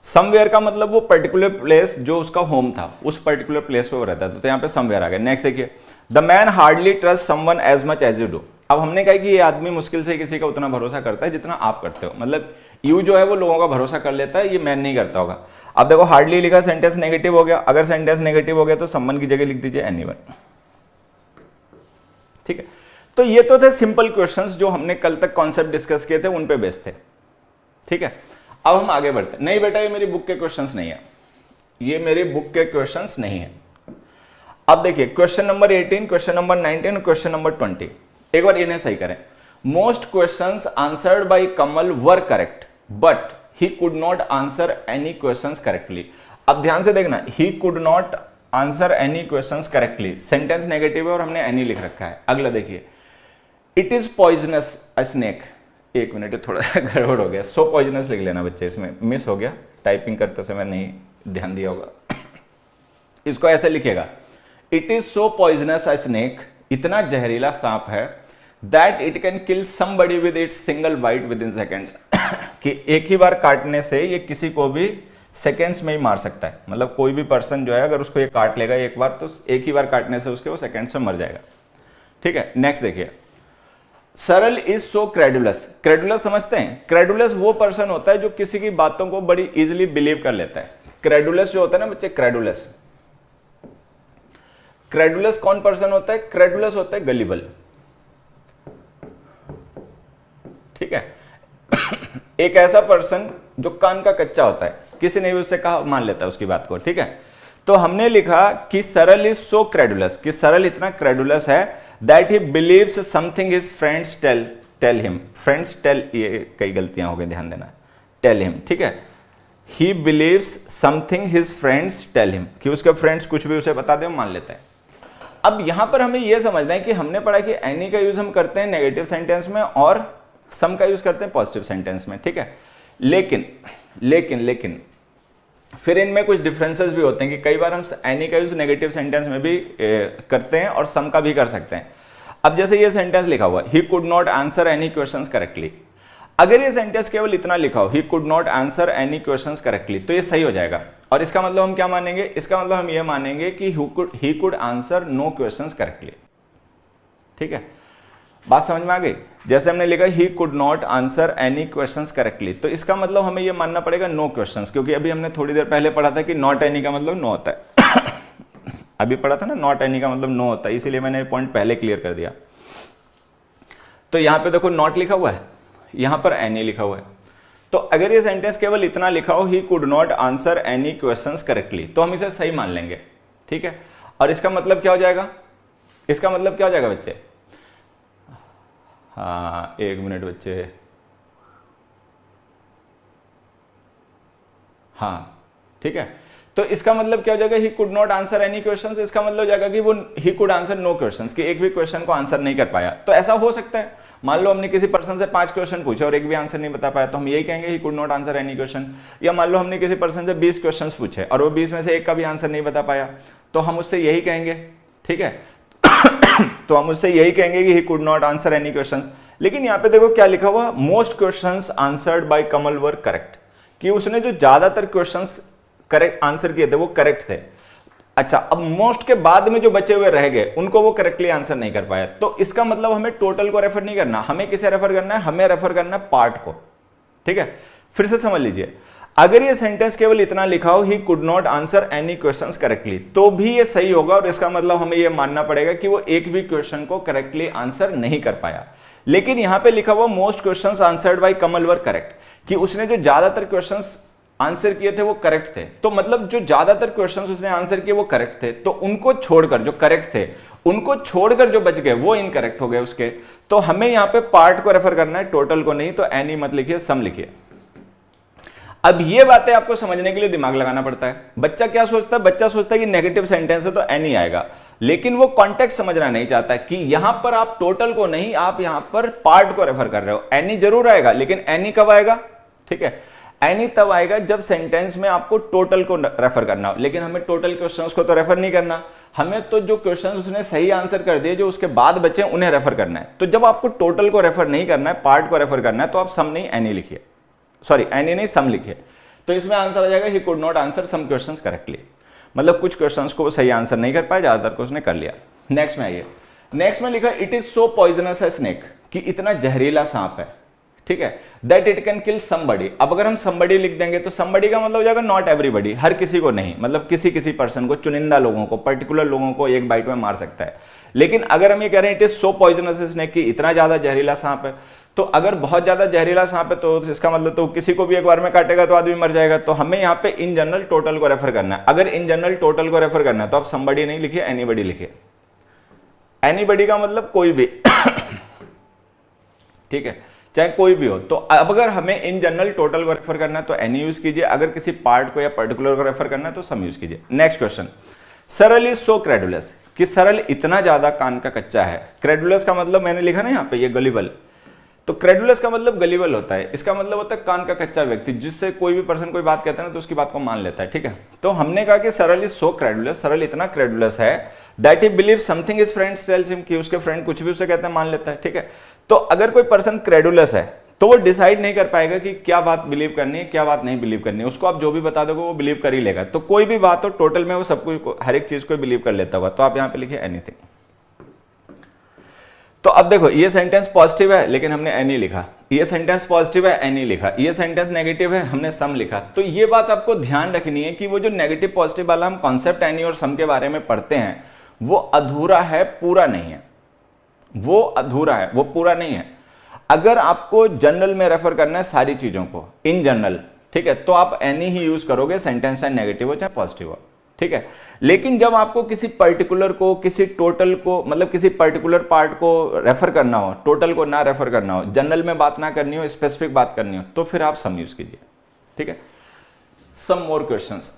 समवेयर का मतलब वो पर्टिकुलर प्लेस जो उसका होम था, उस पर्टिकुलर प्लेस पे वो रहता था, तो यहाँ पे समवेयर आ गया। नेक्स्ट देखिए, the man hardly trust someone as much as you do. अब हमने कहा कि ये आदमी मुश्किल से किसी का उतना भरोसा करता है जितना आप करते हो, मतलब यू जो है वो लोगों का भरोसा कर लेता है, ये मैन नहीं करता होगा। अब देखो हार्डली लिखा, सेंटेंस नेगेटिव हो गया, अगर सेंटेंस नेगेटिव हो गया तो समवन की जगह लिख दीजिए एनीवन। ठीक है, तो ये तो थे सिंपल क्वेश्चंस जो हमने कल तक कॉन्सेप्ट डिस्कस किए थे, उन पे बेस्ड थे। ठीक है, अब हम आगे बढ़ते हैं। नहीं बेटा, ये मेरी बुक के क्वेश्चंस नहीं है, ये मेरी बुक के क्वेश्चंस नहीं है। अब देखिए question number 18, question number 19, question number 20, एक बार इन्हें सही करें। Most questions answered bye Kamal were correct but he could not answer any questions correctly. अब ध्यान से देखना, ही could not answer any questions correctly, sentence negative है और हमने एनी लिख रखा है। अगला देखिए, it is poisonous a snake. एक मिनट, थोड़ा सा गड़बड़ हो गया, सो पॉइजनस लिख लेना बच्चे, इसमें मिस हो गया, टाइपिंग करते समय नहीं ध्यान दिया होगा। इसको ऐसे लिखेगा, it is so poisonous a snake, इतना जहरीला सांप है, that it can kill somebody with its single bite within seconds, कि एक ही बार काटने से ये किसी को भी सेकेंड्स में ही मार सकता है। मतलब कोई भी पर्सन जो है अगर उसको ये काट लेगा एक बार, तो एक ही बार काटने से उसके वो सेकेंड्स में मर जाएगा। ठीक है, नेक्स्ट देखिए, सरल इज सो क्रेडुलस। क्रेडुलस समझते हैं? क्रेडुलस वो पर्सन होता है जो किसी की बातों को बड़ी इजीली बिलीव कर लेता है। क्रेडुलस जो होता है ना बच्चे, क्रेडुलस, क्रेडुलस कौन पर्सन होता है? क्रेडुलस होता है गलिबल। ठीक है, एक ऐसा पर्सन जो कान का कच्चा होता है, किसी ने भी उससे कहा मान लेता है उसकी बात को। ठीक है, तो हमने लिखा कि सरल इज सो क्रेडुलस, कि सरल इतना क्रेडुलस है that he believes something his friends tell him. Friends tell, ये कई गलतियां हो गई, ध्यान देना, टेल हिम। ठीक है, he believes something his friends tell him, कि उसके फ्रेंड्स कुछ भी उसे बता दे मान लेता है। अब यहां पर हमें यह समझना है कि हमने पढ़ा कि एनी का यूज हम करते हैं नेगेटिव सेंटेंस में और सम का यूज करते हैं पॉजिटिव सेंटेंस में। ठीक है, लेकिन लेकिन लेकिन फिर इनमें कुछ डिफरेंसेस भी होते हैं कि कई बार हम एनी का यूज नेगेटिव सेंटेंस में भी करते हैं और सम का भी कर सकते हैं। अब जैसे ये सेंटेंस लिखा हुआ, ही could not answer any questions correctly, अगर ये सेंटेंस केवल इतना लिखा हो, ही could not answer any questions correctly, तो ये सही हो जाएगा। और इसका मतलब हम क्या मानेंगे? इसका मतलब हम ये मानेंगे कि he could answer no questions correctly. ठीक है, बात समझ में आ गई? जैसे हमने लिखा ही could not answer any questions correctly, तो इसका मतलब हमें ये मानना पड़ेगा नो क्वेश्चंस, क्योंकि अभी हमने थोड़ी देर पहले पढ़ा था कि नॉट एनी का मतलब नो होता है। अभी पढ़ा था ना, नॉट एनी का मतलब नो होता है, इसीलिए मैंने पॉइंट पहले क्लियर कर दिया। तो यहां पे देखो नॉट लिखा हुआ है, यहां पर एनी लिखा हुआ है, तो अगर ये सेंटेंस केवल इतना लिखा हो, ही could not answer any questions correctly, तो हम इसे सही मान लेंगे। ठीक है, और इसका मतलब क्या हो जाएगा? इसका मतलब क्या हो जाएगा बच्चे? हाँ, एक मिनट बच्चे, हाँ ठीक है, तो इसका मतलब क्या हो जाएगा? He could not answer any questions, इसका मतलब हो जाएगा कि वो he could answer no questions, कि एक भी क्वेश्चन को आंसर नहीं कर पाया। तो ऐसा हो सकता है, मान लो हमने किसी पर्सन से 5 क्वेश्चन पूछे और एक भी आंसर नहीं बता पाया, तो हम यही कहेंगे ही could not answer any question. या मान लो हमने किसी पर्सन से 20 क्वेश्चन पूछे और वो 20 में से एक का भी आंसर नहीं बता पाया, तो हम उससे यही कहेंगे। ठीक है, तो हम उससे यही कहेंगे कि he could not answer any questions. लेकिन यहाँ पे देखो क्या लिखा हुआ, most questions answered bye Kamal were correct, कि उसने जो ज्यादातर क्वेश्चंस करेक्ट आंसर किए थे वो करेक्ट थे। अच्छा, अब मोस्ट के बाद में जो बचे हुए रह गए उनको वो करेक्टली आंसर नहीं कर पाया, तो इसका मतलब हमें टोटल को रेफर नहीं करना, हमें किसे रेफर करना है? हमें रेफर करना है पार्ट को। ठीक है, फिर से समझ लीजिए, अगर ये सेंटेंस केवल इतना लिखा हो ही could not answer any questions correctly, तो भी ये सही होगा और इसका मतलब हमें ये मानना पड़ेगा कि वो एक भी क्वेश्चन को करेक्टली आंसर नहीं कर पाया। लेकिन यहां पे लिखा हुआ most questions answered bye Kamal were correct, कि उसने जो ज्यादातर क्वेश्चंस आंसर किए थे वो करेक्ट थे। तो मतलब जो ज्यादातर क्वेश्चंस उसने आंसर किए वो करेक्ट थे, तो उनको छोड़कर जो करेक्ट थे उनको छोड़कर जो बच गए वो इनकरेक्ट हो गए उसके। तो हमें यहां पे पार्ट को रेफर करना है, टोटल को नहीं। तो एनी मत लिखिए, सम लिखिए। अब ये बातें आपको समझने के लिए दिमाग लगाना पड़ता है। बच्चा क्या सोचता है? बच्चा सोचता है कि नेगेटिव सेंटेंस है तो एनी आएगा, लेकिन वो कॉन्टेक्स्ट समझना नहीं चाहता कि यहां पर आप टोटल को नहीं, आप यहां पर पार्ट को रेफर कर रहे हो। एनी जरूर आएगा, लेकिन एनी कब आएगा? ठीक है, एनी तब आएगा जब सेंटेंस में आपको टोटल को रेफर करना हो। लेकिन हमें टोटल क्वेश्चंस को तो रेफर नहीं करना, हमें तो जो क्वेश्चंस उसने सही आंसर कर दिए जो उसके बाद बचे उन्हें रेफर करना है। तो जब आपको टोटल को रेफर नहीं करना है, पार्ट को रेफर करना है, तो आप सम नहीं एनी लिखिए, सॉरी एनी नहीं सम लिखिए। तो इसमें आंसर आ जाएगा he could not answer some questions correctly, मतलब कुछ क्वेश्चंस को सही आंसर नहीं कर पाए, ज्यादातर को उसने कर लिया। नेक्स्ट में आइए, नेक्स्ट में लिखा इट इज सो पॉइजनस है स्नेक, कि इतना जहरीला सांप है, ठीक है, that it can kill somebody. अब अगर हम समबडी लिख देंगे तो समबडी का मतलब हो जाएगा नॉट एवरीबडी, हर किसी को नहीं, मतलब किसी किसी पर्सन को, चुनिंदा लोगों को, पर्टिकुलर लोगों को एक बाइट में मार सकता है। लेकिन अगर हम ये कह रहे हैं it is so poisonous snake, कि इतना ज्यादा जहरीला सांप है, तो अगर बहुत ज्यादा जहरीला सांप है तो इसका मतलब तो किसी को भी एक बार में काटेगा तो आदमी मर जाएगा। तो हमें यहाँ पे इन जनरल टोटल को रेफर करना है। अगर इन जनरल टोटल को रेफर करना है तो आप समबडी नहीं लिखिए, एनीबडी लिखिए। एनीबडी का मतलब कोई भी ठीक है, चाहे कोई भी हो। तो अब अगर हमें इन जनरल टोटल को रेफर करना है तो एनी यूज कीजिए, अगर किसी पार्ट को या पर्टिकुलर को रेफर करना है तो सम यूज कीजिए। नेक्स्ट क्वेश्चन, सरल इज सो क्रेडुलस, कि सरल इतना ज्यादा कान का कच्चा है। क्रेडुलस का मतलब मैंने लिखा ना यहाँ पे ये गलिबल, तो क्रेडुलस का मतलब गलिबल होता है, इसका मतलब होता है कान का कच्चा व्यक्ति, जिससे कोई भी पर्सन कोई बात कहता है ना तो उसकी बात को मान लेता है, ठीक है। तो हमने कहा कि सरल इज सो क्रेडुलस, सरल इतना क्रेडुलस है that he believe something is friends tells him, कि उसके फ्रेंड कुछ भी उससे कहते हैं मान लेता है, ठीक है। तो अगर कोई पर्सन क्रेडुलस है तो वो डिसाइड नहीं कर पाएगा कि क्या बात बिलीव करनी है क्या बात नहीं बिलीव करनी है, उसको आप जो भी बता दोगे वो बिलीव कर ही लेगा। तो कोई भी बात हो टोटल में वो सब कुछ हर एक चीज को बिलीव कर लेता होगा। तो आप यहाँ पे लिखिए एनीथिंग। तो अब देखो ये सेंटेंस पॉजिटिव है लेकिन हमने एनी लिखा, ये सेंटेंस पॉजिटिव है एनी लिखा, ये सेंटेंस नेगेटिव है हमने सम लिखा। तो ये बात आपको ध्यान रखनी है कि वो जो नेगेटिव पॉजिटिव वाला हम कॉन्सेप्ट एनी और सम के बारे में पढ़ते हैं वो अधूरा है, पूरा नहीं है। वो अधूरा है, वो पूरा नहीं है। अगर आपको जनरल में रेफर करना है सारी चीजों को, इन जनरल, ठीक है, तो आप एनी ही यूज करोगे, सेंटेंस चाहे नेगेटिव हो चाहे पॉजिटिव हो, ठीक है। लेकिन जब आपको किसी पर्टिकुलर को, किसी टोटल को, मतलब किसी पर्टिकुलर पार्ट को रेफर करना हो, टोटल को ना रेफर करना हो, जनरल में बात ना करनी हो, स्पेसिफिक बात करनी हो, तो फिर आप सम यूज कीजिए, ठीक है। सम मोर क्वेश्चंस,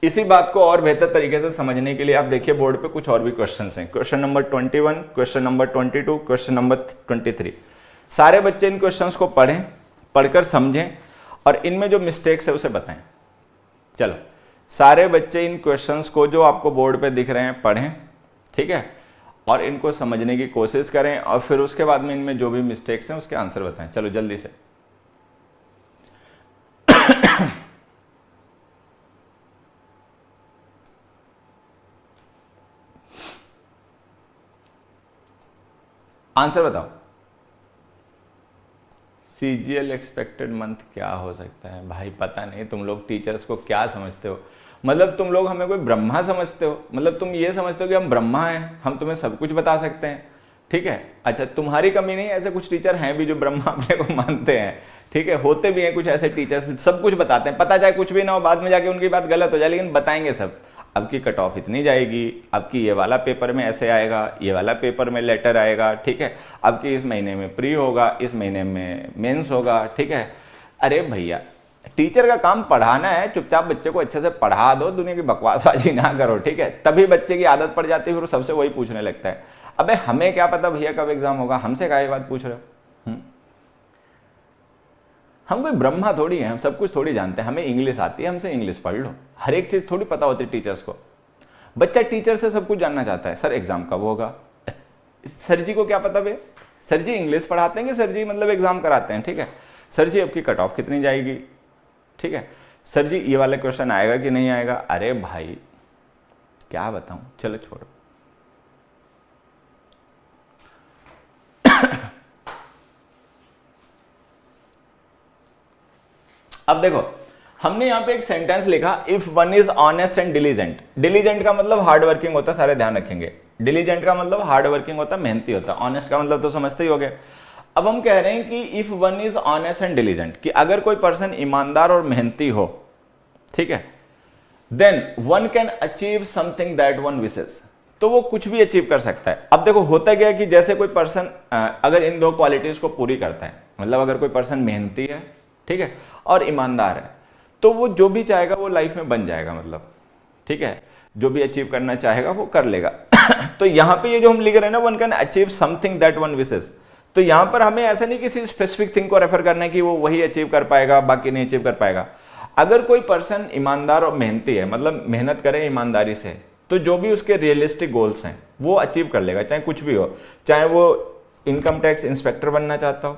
इसी बात को और बेहतर तरीके से समझने के लिए आप देखिए बोर्ड पे कुछ और भी क्वेश्चंस हैं। Question number 21, question number 22, question number 23। सारे बच्चे इन क्वेश्चंस को पढ़ें, पढ़कर समझें और इनमें जो मिस्टेक्स है उसे बताएं। चलो सारे बच्चे इन क्वेश्चंस को जो आपको बोर्ड पे दिख रहे हैं पढ़ें, ठीक है, और इनको समझने की कोशिश करें और फिर उसके बाद में इनमें जो भी मिस्टेक्स हैं उसके आंसर बताएं। चलो जल्दी से। आंसर बताओ। सीजीएल एक्सपेक्टेड मंथ क्या हो सकता है भाई? पता नहीं तुम लोग टीचर्स को क्या समझते हो, मतलब तुम लोग हमें कोई ब्रह्मा समझते हो, मतलब तुम ये समझते हो कि हम ब्रह्मा हैं, हम तुम्हें सब कुछ बता सकते हैं, ठीक है। अच्छा तुम्हारी कमी नहीं, ऐसे कुछ टीचर हैं भी जो ब्रह्मा अपने को मानते हैं, ठीक है, होते भी हैं कुछ ऐसे टीचर्स, सब कुछ बताते हैं, पता चाहे कुछ भी ना हो, बाद में जाके उनकी बात गलत हो जाए लेकिन बताएंगे सब। अब की कट ऑफ इतनी जाएगी, अब की ये वाला पेपर में ऐसे आएगा, ये वाला पेपर में लेटर आएगा, ठीक है, अब की इस महीने में प्री होगा, इस महीने में मेंस होगा, ठीक है। अरे भैया टीचर का काम पढ़ाना है, चुपचाप बच्चे को अच्छे से पढ़ा दो, दुनिया की बकवासबाजी ना करो, ठीक है। तभी बच्चे की आदत पड़ जाती है, फिर सबसे वही पूछने लगता है। अबे हमें क्या पता भैया कब एग्जाम होगा, हमसे क्या ये बात पूछ रहे हो? हम कोई ब्रह्मा थोड़ी है, हम सब कुछ थोड़ी जानते हैं। हमें इंग्लिश आती है, हमसे इंग्लिश पढ़ लो, हर एक चीज थोड़ी पता होती है टीचर्स को। बच्चा टीचर से सब कुछ जानना चाहता है, सर एग्जाम कब होगा, सर जी को क्या पता भैया, सर जी इंग्लिश पढ़ाते हैं कि सर जी मतलब एग्जाम कराते हैं, ठीक है। सर जी आपकी कट ऑफ कितनी जाएगी, ठीक है, सर जी ये वाला क्वेश्चन आएगा कि नहीं आएगा। अरे भाई क्या बताऊं, चलो छोड़ो। अब देखो हमने यहाँ पे एक सेंटेंस लिखा, if one is honest and diligent. Diligent का मतलब हार्ड वर्किंग होता है, सारे ध्यान रखेंगे। डिलीजेंट का मतलब हार्ड वर्किंग होता है, मेहनती होता है। ऑनेस्ट का मतलब तो समझते ही होगे। अब हम कह रहे हैं कि if one is honest and diligent, कि अगर कोई पर्सन ईमानदार और मेहनती हो, ठीक है, then one can achieve something that one wishes, तो वो कुछ भी अचीव कर सकता है। अब देखो होता क्या है कि जैसे कोई पर्सन अगर इन दो क्वालिटीज को पूरी करता है, मतलब अगर कोई पर्सन मेहनती है, ठीक है, और ईमानदार है, तो वो जो भी चाहेगा वो लाइफ में बन जाएगा, मतलब ठीक है, जो भी अचीव करना चाहेगा वो कर लेगा। तो यहाँ पे ये जो हम लिख रहे हैं ना, one can achieve something that one wishes, तो यहाँ पर हमें ऐसा नहीं किसी स्पेसिफिक थिंग को रेफर करना है कि वो वही अचीव कर पाएगा, बाकी नहीं अचीव कर पाएगा। अगर कोई पर्सन ईमानदार और मेहनती है, मतलब मेहनत करे ईमानदारी से, तो जो भी उसके रियलिस्टिक गोल्स हैं वो अचीव कर लेगा, चाहे कुछ भी हो। चाहे वो इनकम टैक्स इंस्पेक्टर बनना चाहता हो,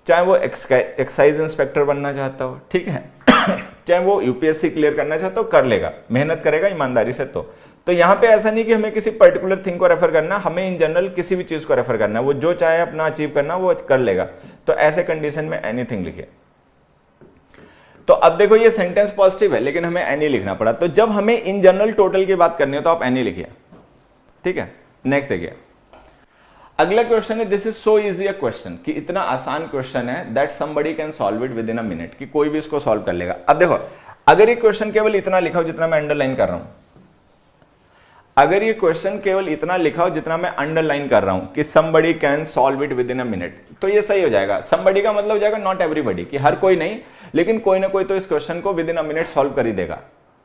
चाहे वो एक्साइज इंस्पेक्टर बनना चाहता हो, ठीक है, चाहे वो यूपीएससी क्लियर करना चाहता हो, कर लेगा, मेहनत करेगा ईमानदारी से। तो यहाँ पे ऐसा नहीं कि हमें किसी पर्टिकुलर थिंग को रेफर करना, हमें इन जनरल किसी भी चीज को रेफर करना है, वो जो चाहे अपना अचीव करना वो कर लेगा। तो ऐसे कंडीशन में एनीथिंग लिखिए। तो अब देखो ये सेंटेंस पॉजिटिव है, लेकिन हमें एनी लिखना पड़ा। तो जब हमें इन जनरल टोटल की बात करनी है तो आप एनी लिखिए, ठीक है। नेक्स्ट देखिए, अगला क्वेश्चन है, this is so easy a question, कि इतना आसान क्वेश्चन है that somebody can solve it with in a minute, कि कोई भी इसको सॉल्व कर लेगा। अब देखो, अगर ये क्वेश्चन केवल इतना लिखा हो जितना मैं अंडरलाइन कर रहा हूं, अगर ये क्वेश्चन केवल इतना लिखा हो जितना मैं अंडरलाइन कर रहा हूं कि somebody can solve it with in a minute, तो ये सही हो जाएगा। somebody का मतलब हो जाएगा नॉट एवरीबडी, कि हर कोई नहीं, लेकिन कोई ना कोई तो इस क्वेश्चन को with in a minute solve कर ही देगा।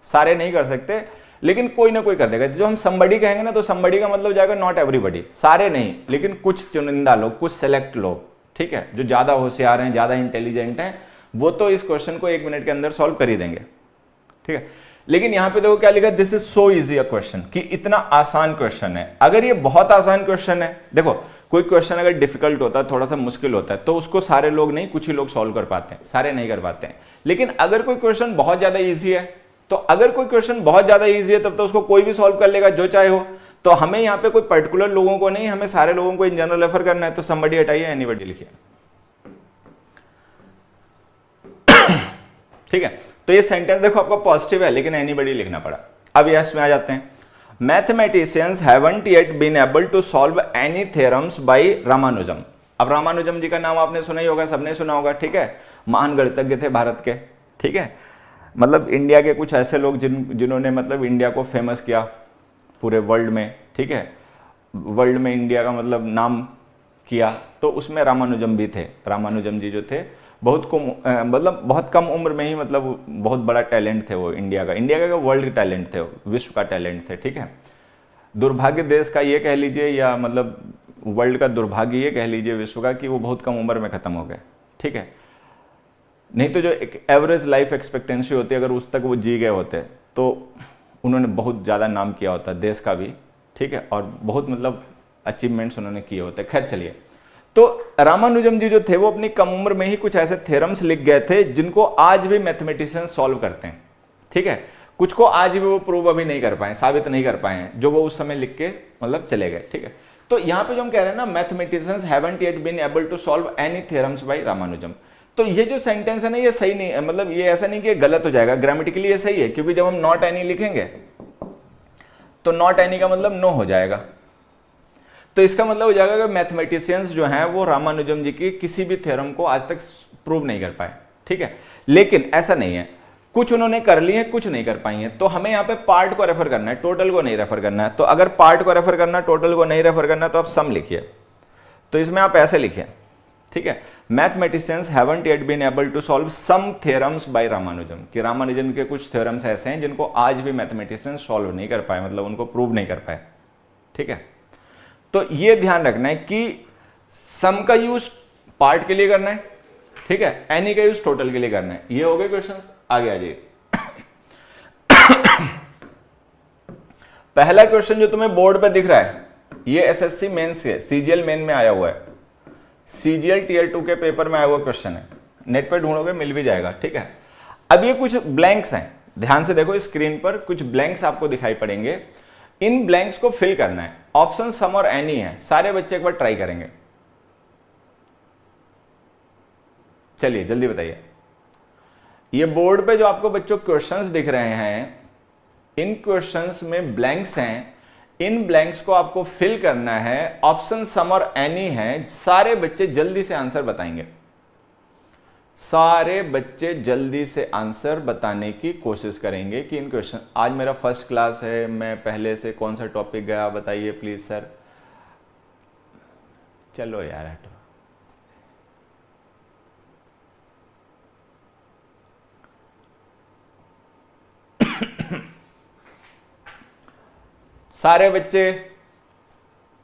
सारे नहीं कर सकते, लेकिन कोई ना कोई कर देगा। जो हम somebody कहेंगे ना, तो somebody का मतलब हो जाएगा नॉट एवरीबडी, सारे नहीं, लेकिन कुछ चुनिंदा लोग, कुछ सेलेक्ट लोग, ठीक है, जो ज्यादा होशियार हैं, ज्यादा इंटेलिजेंट हैं, वो तो इस क्वेश्चन को 1 मिनट के अंदर सॉल्व कर ही देंगे, ठीक है। लेकिन यहां पे देखो क्या लिखा, this is so easy a question, कि इतना आसान क्वेश्चन है। अगर ये बहुत आसान क्वेश्चन है, देखो कोई क्वेश्चन अगर डिफिकल्ट होता है, थोड़ा सा मुश्किल होता है, तो उसको सारे लोग नहीं, कुछ ही लोग सॉल्व कर पाते हैं, सारे नहीं कर पाते हैं। लेकिन अगर कोई क्वेश्चन बहुत ज्यादा ईजी है, तो अगर कोई क्वेश्चन बहुत ज्यादा ईजी है तब तो उसको कोई भी सॉल्व कर लेगा, जो चाहे हो। तो हमें यहाँ पे कोई पर्टिकुलर लोगों को नहीं, हमें सारे लोगों को इन जनरल रेफर करना है। तो समबडी हटाइए, एनीबडी लिखिए, ठीक है। तो ये सेंटेंस देखो आपका पॉजिटिव है, लेकिन एनीबडी लिखना पड़ा। अब यस में आ जाते हैं। Mathematicians haven't yet been able to solve any theorems by Ramanujam. अब रामानुजम जी का नाम आपने सुना ही होगा, सबने सुना होगा, ठीक है। महान गणितज्ञ थे भारत के, ठीक है, मतलब इंडिया के कुछ ऐसे लोग जिन्होंने मतलब इंडिया को फेमस किया पूरे वर्ल्ड में, ठीक है, वर्ल्ड में इंडिया का मतलब नाम किया, तो उसमें रामानुजम भी थे। रामानुजम जी जो थे बहुत कम, मतलब बहुत कम उम्र में ही, मतलब बहुत बड़ा टैलेंट थे वो इंडिया का वर्ल्ड का टैलेंट थे, विश्व का टैलेंट थे, ठीक है। दुर्भाग्य देश का ये कह लीजिए, या मतलब वर्ल्ड का दुर्भाग्य ये कह लीजिए विश्व का, कि वो बहुत कम उम्र में खत्म हो गए, ठीक है। नहीं तो जो एक एवरेज लाइफ एक्सपेक्टेंसी होती है, अगर उस तक वो जी गए होते तो उन्होंने बहुत ज़्यादा नाम किया होता देश का भी, ठीक है, और बहुत मतलब अचीवमेंट्स उन्होंने किए होते। खैर चलिए, तो रामानुजम जी जो थे वो अपनी कम उम्र में ही कुछ ऐसे थ्योरम्स लिख गए थे जिनको आज भी मैथमेटिशियंस सॉल्व करते हैं, ठीक है। कुछ को आज भी वो प्रूव अभी नहीं कर पाए, साबित नहीं कर पाए हैं, जो वो उस समय लिख के मतलब चले गए, ठीक है। तो यहाँ पे जो हम कह रहे हैं ना, mathematicians haven't yet been able to solve any theorems by Ramanujam, तो ये जो सेंटेंस है ना, ये सही नहीं है, मतलब ये ऐसा नहीं कि गलत हो जाएगा, ग्रामेटिकली ये सही है, क्योंकि जब हम नॉट एनी लिखेंगे तो नॉट एनी का मतलब नो हो जाएगा। तो इसका मतलब हो जाएगा कि मैथमेटिशियंस जो हैं वो रामानुजम जी की किसी भी थ्योरम को आज तक प्रूव नहीं कर पाए, ठीक है। लेकिन ऐसा नहीं है, कुछ उन्होंने कर ली है, कुछ नहीं कर पाई है। तो हमें यहाँ पे पार्ट को रेफर करना है, टोटल को नहीं रेफर करना है। तो अगर पार्ट को रेफर करना, टोटल को नहीं रेफर करना, तो आप सम लिखिए। तो इसमें आप ऐसे लिखिए, ठीक है, mathematicians haven't yet been able to solve some theorems by Ramanujam, कि रामानुजम के कुछ थ्योरम्स ऐसे हैं जिनको आज भी मैथमेटिशियंस सॉल्व नहीं कर पाए, मतलब उनको प्रूव नहीं कर पाए, ठीक है। तो ये ध्यान रखना है कि सम का यूज पार्ट के लिए करना है, ठीक है, एनी का यूज टोटल के लिए करना है। ये हो गए क्वेश्चंस, आगे आ जाइए। पहला क्वेश्चन जो तुम्हें बोर्ड पे दिख रहा है, ये एसएससी मेंस से सीजीएल मेन में आया हुआ है, सीजीएल टीयर 2 के पेपर में आया हुआ क्वेश्चन है, नेट पे ढूंढोगे मिल भी जाएगा, ठीक है। अब ये कुछ ब्लैंक्स हैं, ध्यान से देखो, स्क्रीन पर कुछ ब्लैंक्स आपको दिखाई पड़ेंगे, इन ब्लैंक्स को फिल करना है। ऑप्शन सम और एनी है, सारे बच्चे एक बार ट्राई करेंगे। चलिए जल्दी बताइए, ये बोर्ड पे जो आपको बच्चों क्वेश्चंस दिख रहे हैं, इन क्वेश्चंस में ब्लैंक्स हैं, इन ब्लैंक्स को आपको फिल करना है। ऑप्शन सम और एनी है। सारे बच्चे जल्दी से आंसर बताएंगे, सारे बच्चे जल्दी से आंसर बताने की कोशिश करेंगे कि इन क्वेश्चन, आज मेरा फर्स्ट क्लास है, मैं पहले से कौन सा टॉपिक गया बताइए प्लीज सर। चलो यार हटो। सारे बच्चे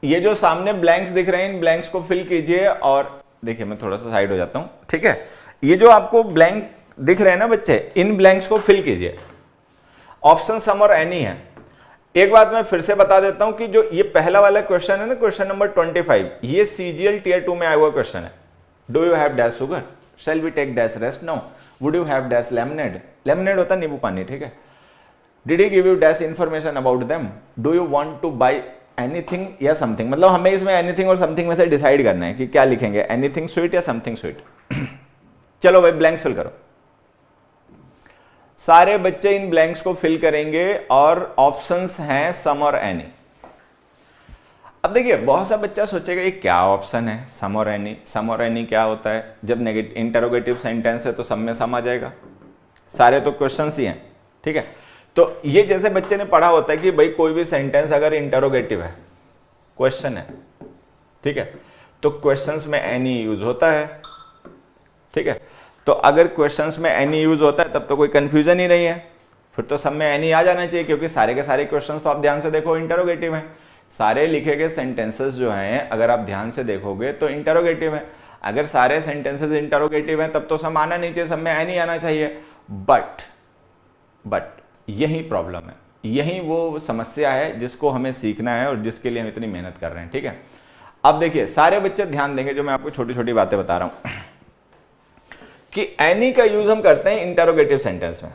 ये जो सामने ब्लैंक्स दिख रहे हैं, इन ब्लैंक्स को फिल कीजिए। और देखिए मैं थोड़ा सा साइड हो जाता हूं, ठीक है। ये जो आपको ब्लैंक दिख रहे हैं ना बच्चे, इन ब्लैंक्स को फिल कीजिए। ऑप्शन सम और एनी है। एक बात मैं फिर से बता देता हूं कि जो ये पहला वाला क्वेश्चन है ना, क्वेश्चन नंबर 25, ये सीजीएल टियर 2 में आया हुआ क्वेश्चन है। Do you have dash sugar, shall we take dash rest now, would you have dash lemonade, lemonade होता है नींबू पानी, ठीक है। Did he give you dash information about them, do you want to buy anything या समथिंग। मतलब हमें इसमें एनीथिंग और समथिंग में से डिसाइड करना है कि क्या लिखेंगे, एनीथिंग स्वीट या समथिंग स्वीट। चलो भाई ब्लैंक्स फिल करो। सारे बच्चे इन ब्लैंक्स को फिल करेंगे और ऑप्शंस हैं सम और एनी। अब देखिए बहुत सा बच्चा सोचेगा ये क्या ऑप्शन है, सम और एनी। सम और एनी क्या होता है? जब नेगेटिव इंटरोगेटिव सेंटेंस है तो सम में सम आ जाएगा। सारे तो क्वेश्चंस ही हैं, ठीक है। तो ये जैसे बच्चे ने पढ़ा होता है कि भाई कोई भी सेंटेंस अगर इंटरोगेटिव है, क्वेश्चन है, ठीक है, तो क्वेश्चंस में एनी यूज होता है, ठीक है। तो अगर क्वेश्चंस में एनी यूज होता है तब तो कोई कंफ्यूजन ही नहीं है, फिर तो सब में एनी आ जाना चाहिए, क्योंकि सारे के सारे क्वेश्चंस तो आप ध्यान से देखो इंटरोगेटिव हैं। सारे लिखे गए सेंटेंसेस जो हैं अगर आप ध्यान से देखोगे तो इंटरोगेटिव है। अगर सारे सेंटेंसेस इंटरोगेटिव हैं तब तो सब आना नहीं चाहिए, सब में एनी आना चाहिए। बट यही प्रॉब्लम है, यही वो समस्या है जिसको हमें सीखना है और जिसके लिए हम इतनी मेहनत कर रहे हैं, ठीक है। अब देखिए सारे बच्चे ध्यान देंगे जो मैं आपको छोटी छोटी बातें बता रहा हूं कि एनी का यूज हम करते हैं इंटरोगेटिव सेंटेंस में।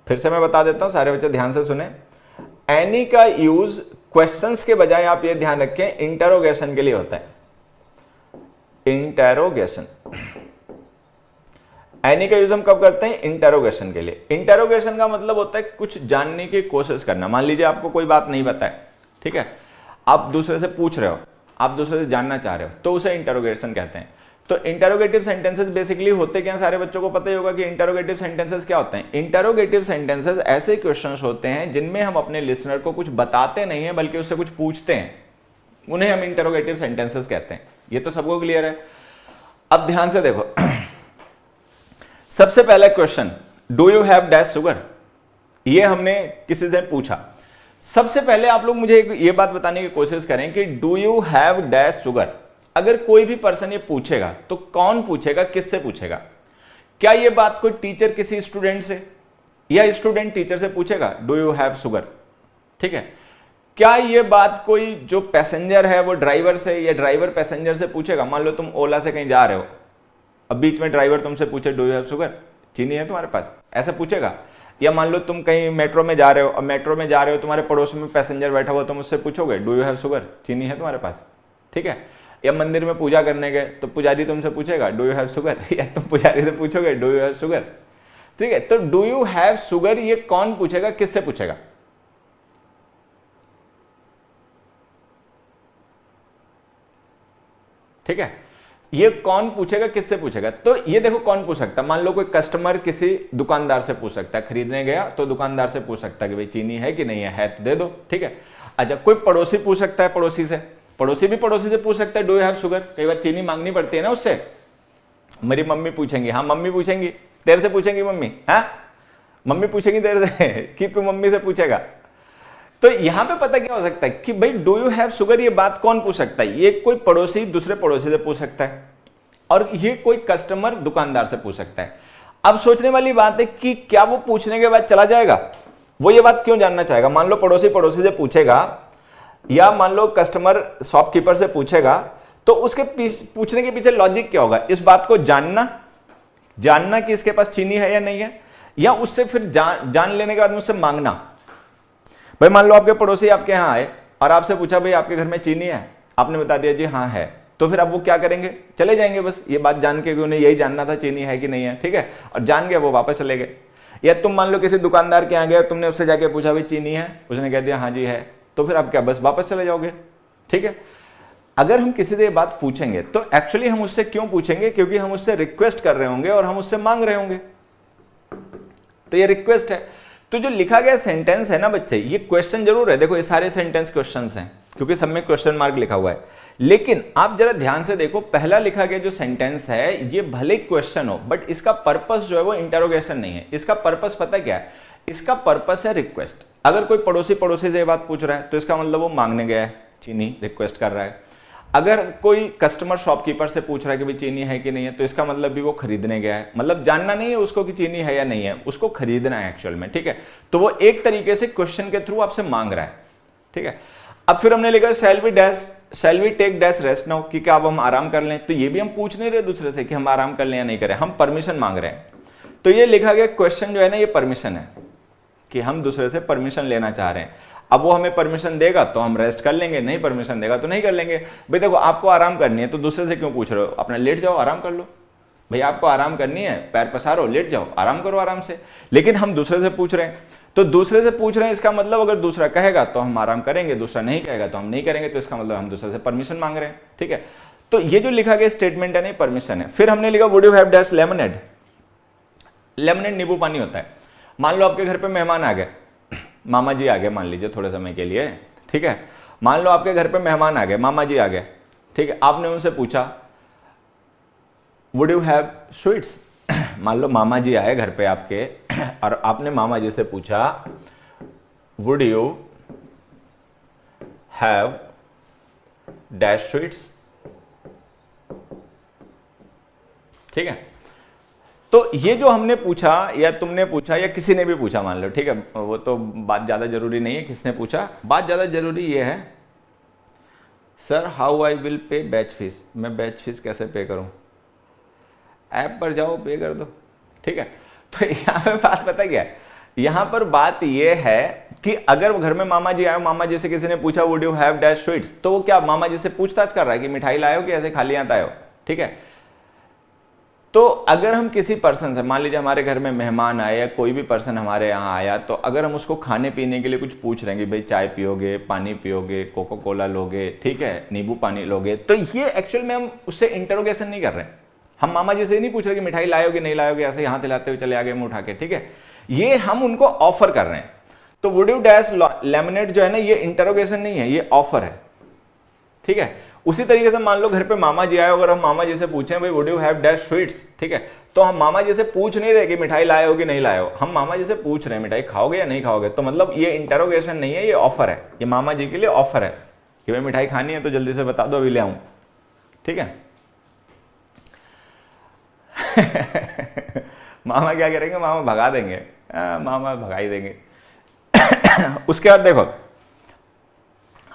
फिर से मैं बता देता हूं, सारे बच्चे ध्यान से सुने। एनी का यूज क्वेश्चंस के बजाय आप ये ध्यान रखें इंटरोगेशन के लिए होता है। इंटरोगेशन, एनी का यूज हम कब करते हैं? इंटरोगेशन के लिए। इंटरोगेशन का मतलब होता है कुछ जानने की कोशिश करना। मान लीजिए आपको कोई बात नहीं पता है, ठीक है, आप दूसरे से पूछ रहे हो, आप दूसरे से जानना चाह रहे हो, तो उसे इंटरोगेशन कहते हैं। तो इंटरोगेटिव सेंटेंसेस बेसिकली होते क्या? सारे बच्चों को पता ही होगा कि इंटरोगेटिव सेंटेंसेस क्या होते हैं। इंटरोगेटिव सेंटेंसेस ऐसे क्वेश्चंस होते हैं जिनमें हम अपने लिसनर को कुछ बताते नहीं है बल्कि उससे कुछ पूछते हैं, उन्हें हम इंटरोगेटिव सेंटेंसेस कहते हैं। ये तो सबको क्लियर है। अब ध्यान से देखो, सबसे पहला question, do you have dash sugar, ये हमने किसी से पूछा। सबसे पहले आप लोग मुझे ये बात बताने की कोशिश करें कि do you have dash sugar. अगर कोई भी पर्सन ये पूछेगा तो कौन पूछेगा, किससे पूछेगा? क्या ये बात कोई टीचर किसी स्टूडेंट से या स्टूडेंट टीचर से पूछेगा डू यू हैव शुगर, ठीक है। क्या ये बात कोई जो पैसेंजर है वो ड्राइवर से या ड्राइवर पैसेंजर से पूछेगा? मान लो तुम ओला से कहीं जा रहे हो, अब बीच में ड्राइवर तुमसे पूछे डू यू हैव शुगर, चीनी है तुम्हारे पास, ऐसा पूछेगा? या मान लो तुम कहीं मेट्रो में जा रहे हो, अब मेट्रो में जा रहे हो, तुम्हारे पड़ोस में पैसेंजर बैठा हुआ, तुम उससे पूछोगे डू यू हैव शुगर, चीनी है तुम्हारे पास, ठीक है। या मंदिर में पूजा करने गए तो पुजारी तुमसे पूछेगा डू यू हैव शुगर, या तुम पुजारी से पूछोगे डू यू हैव शुगर, ठीक है। तो डू यू हैव शुगर ये कौन पूछेगा, किससे पूछेगा? ठीक है, ये कौन पूछेगा, किससे पूछेगा? तो ये देखो कौन पूछ सकता है। मान लो कोई कस्टमर किसी दुकानदार से पूछ सकता है, खरीदने गया तो दुकानदार से पूछ सकता है कि भाई चीनी है कि नहीं है तो दे दो, ठीक है। अच्छा, कोई पड़ोसी पूछ सकता है, पड़ोसी से, पड़ोसी भी पड़ोसी से पूछ सकता है डू यू हैव शुगर। कई बार चीनी मांगनी पड़ती है ना उससे, मेरी मम्मी पूछेंगी, हाँ मम्मी पूछेंगी, तेरे से पूछेंगी मम्मी, हाँ मम्मी पूछेंगी तेरे से कि तू मम्मी से पूछेगा। तो यहां पे पता क्या हो सकता है कि भाई डू यू हैव शुगर ये बात कौन पूछ सकता है? ये कोई पड़ोसी दूसरे पड़ोसी से पूछ सकता है, और ये कोई कस्टमर दुकानदार से पूछ सकता है। अब सोचने वाली बात है कि क्या वो पूछने के बाद चला जाएगा? वो ये बात क्यों जानना चाहेगा? मान लो पड़ोसी पड़ोसी से पूछेगा या मान लो कस्टमर शॉपकीपर से पूछेगा, तो उसके पूछने के पीछे लॉजिक क्या होगा? इस बात को जानना कि इसके पास चीनी है या नहीं है, या उससे फिर जान लेने के बाद मुझसे मांगना। भाई मान लो आपके पड़ोसी आपके यहाँ आए और आपसे पूछा भाई आपके घर में चीनी है, आपने बता दिया जी हाँ है, तो फिर अब वो क्या करेंगे, चले जाएंगे बस ये बात जान के कि उन्हें यही जानना था चीनी है कि नहीं है, ठीक है, और जान गए वो वापस चले गए। या तुम मान लो किसी दुकानदार के यहाँ गए, तुमने उससे जाके पूछा भाई चीनी है, उसने कह दिया हाँ जी है, तो फिर अब क्या बस वापस चले जाओगे, ठीक है। अगर हम किसी से ये बात पूछेंगे तो एक्चुअली हम उससे क्यों पूछेंगे, क्योंकि हम उससे रिक्वेस्ट कर रहे होंगे और हम उससे मांग रहे होंगे, तो ये रिक्वेस्ट है। तो जो लिखा गया सेंटेंस है ना बच्चे, ये क्वेश्चन जरूर है, देखो ये सारे सेंटेंस क्वेश्चंस हैं क्योंकि सब में क्वेश्चन मार्क लिखा हुआ है, लेकिन आप जरा ध्यान से देखो पहला लिखा गया जो सेंटेंस है ये भले क्वेश्चन हो बट इसका पर्पस जो है वो इंटरोगेशन नहीं है। इसका पर्पस पता क्या है, इसका पर्पस है रिक्वेस्ट। अगर कोई पड़ोसी से ये बात पूछ रहा है तो इसका मतलब वो मांगने गया है, चीनी रिक्वेस्ट कर रहा है। अगर कोई कस्टमर शॉपकीपर से पूछ रहा है कि भाई चीनी है कि नहीं है, तो इसका मतलब भी वो खरीदने गया है, मतलब जानना नहीं है उसको कि चीनी है या नहीं है, उसको खरीदना है एक्चुअल में, ठीक है। तो वो एक तरीके से क्वेश्चन के थ्रू आपसे मांग रहा है, ठीक है। अब फिर हमने लिखा shall we take dash rest now, कि क्या अब हम आराम कर लें, तो ये भी हम पूछ नहीं रहे दूसरे से कि हम आराम कर लें या नहीं करें, हम परमिशन मांग रहे हैं। तो ये लिखा गया क्वेश्चन जो है ना ये परमिशन है कि हम दूसरे से परमिशन लेना चाह रहे हैं। अब वो हमें परमिशन देगा तो हम रेस्ट कर लेंगे, नहीं परमिशन देगा तो नहीं कर लेंगे। भाई देखो आपको आराम करनी है तो दूसरे से क्यों पूछ रहे हो, अपना लेट जाओ आराम कर लो। भाई आपको आराम करनी है, पैर पसारो, लेट जाओ, आराम करो आराम से। लेकिन हम दूसरे से पूछ रहे हैं, तो दूसरे से पूछ रहे हैं इसका मतलब अगर दूसरा कहेगा तो हम आराम करेंगे, दूसरा नहीं कहेगा तो हम नहीं करेंगे, तो इसका मतलब हम दूसरे से परमिशन मांग रहे हैं, ठीक है। तो ये जो लिखा गया स्टेटमेंट है नहीं परमिशन है। फिर हमने लिखा would you have dash lemonade. Lemonade नींबू पानी होता है। मान लो आपके घर पे मेहमान आ गए, मामा जी आ गए मान लीजिए थोड़े समय के लिए, ठीक है। मान लो आपके घर पे मेहमान आ गए, मामा जी आ गए, ठीक है। आपने उनसे पूछा वुड यू हैव स्वीट्स। मान लो मामा जी आए घर पे आपके और आपने मामा जी से पूछा would you have dash sweets, ठीक है। तो ये जो हमने पूछा या तुमने पूछा या किसी ने भी पूछा मान लो, ठीक है, वो तो बात ज्यादा जरूरी नहीं है किसने पूछा, बात ज्यादा जरूरी ये है sir how I will pay batch fees, मैं बैच फीस कैसे पे करूं, ऐप पर जाओ पे कर दो, ठीक है। तो यहाँ पे बात पता क्या है, यहाँ पर बात ये है कि अगर घर में मामा जी आए, मामा जी से किसी ने पूछा would you have dash sweets, तो वो क्या मामा जी से पूछताछ कर रहा है कि मिठाई लाए हो कि ऐसे खाली आता हो, ठीक है। तो अगर हम किसी पर्सन से, मान लीजिए हमारे घर में मेहमान आए या कोई भी पर्सन हमारे यहाँ आया, तो अगर हम उसको खाने पीने के लिए कुछ पूछ रहे हैं कि भाई चाय पियोगे, पानी पियोगे, कोको कोला लोगे, ठीक है, नींबू पानी लोगे, तो ये एक्चुअल में हम उससे इंटरोगेशन नहीं कर रहे हैं। हम मामा जी से नहीं पूछ रहे कि मिठाई लाओगे नहीं लाओगे, ऐसे यहाँ हिलाते हुए चले आ गए मुंह उठा के, ठीक है। ये हम उनको ऑफर कर रहे हैं। तो वुड यू डैश लेमनेड जो है ना ये इंटरोगेशन नहीं है, ये ऑफर है, ठीक है। उसी तरीके से मान लो घर पे मामा जी आए, अगर हम मामा जी से पूछें भाई would you have dash sweets, ठीक है, तो हम मामा जी से पूछ नहीं रहे कि मिठाई लाए हो कि नहीं लाए हो, हम मामा जी से पूछ रहे हैं मिठाई खाओगे या नहीं खाओगे। तो मतलब ये इंटरोगेशन नहीं है, ये ऑफर है, ये मामा जी के लिए ऑफर है कि भाई मिठाई खानी है तो जल्दी से बता दो अभी ले आऊं, ठीक है। मामा क्या करेंगे, मामा भगा देंगे, मामा भगा ही देंगे। उसके बाद देखो,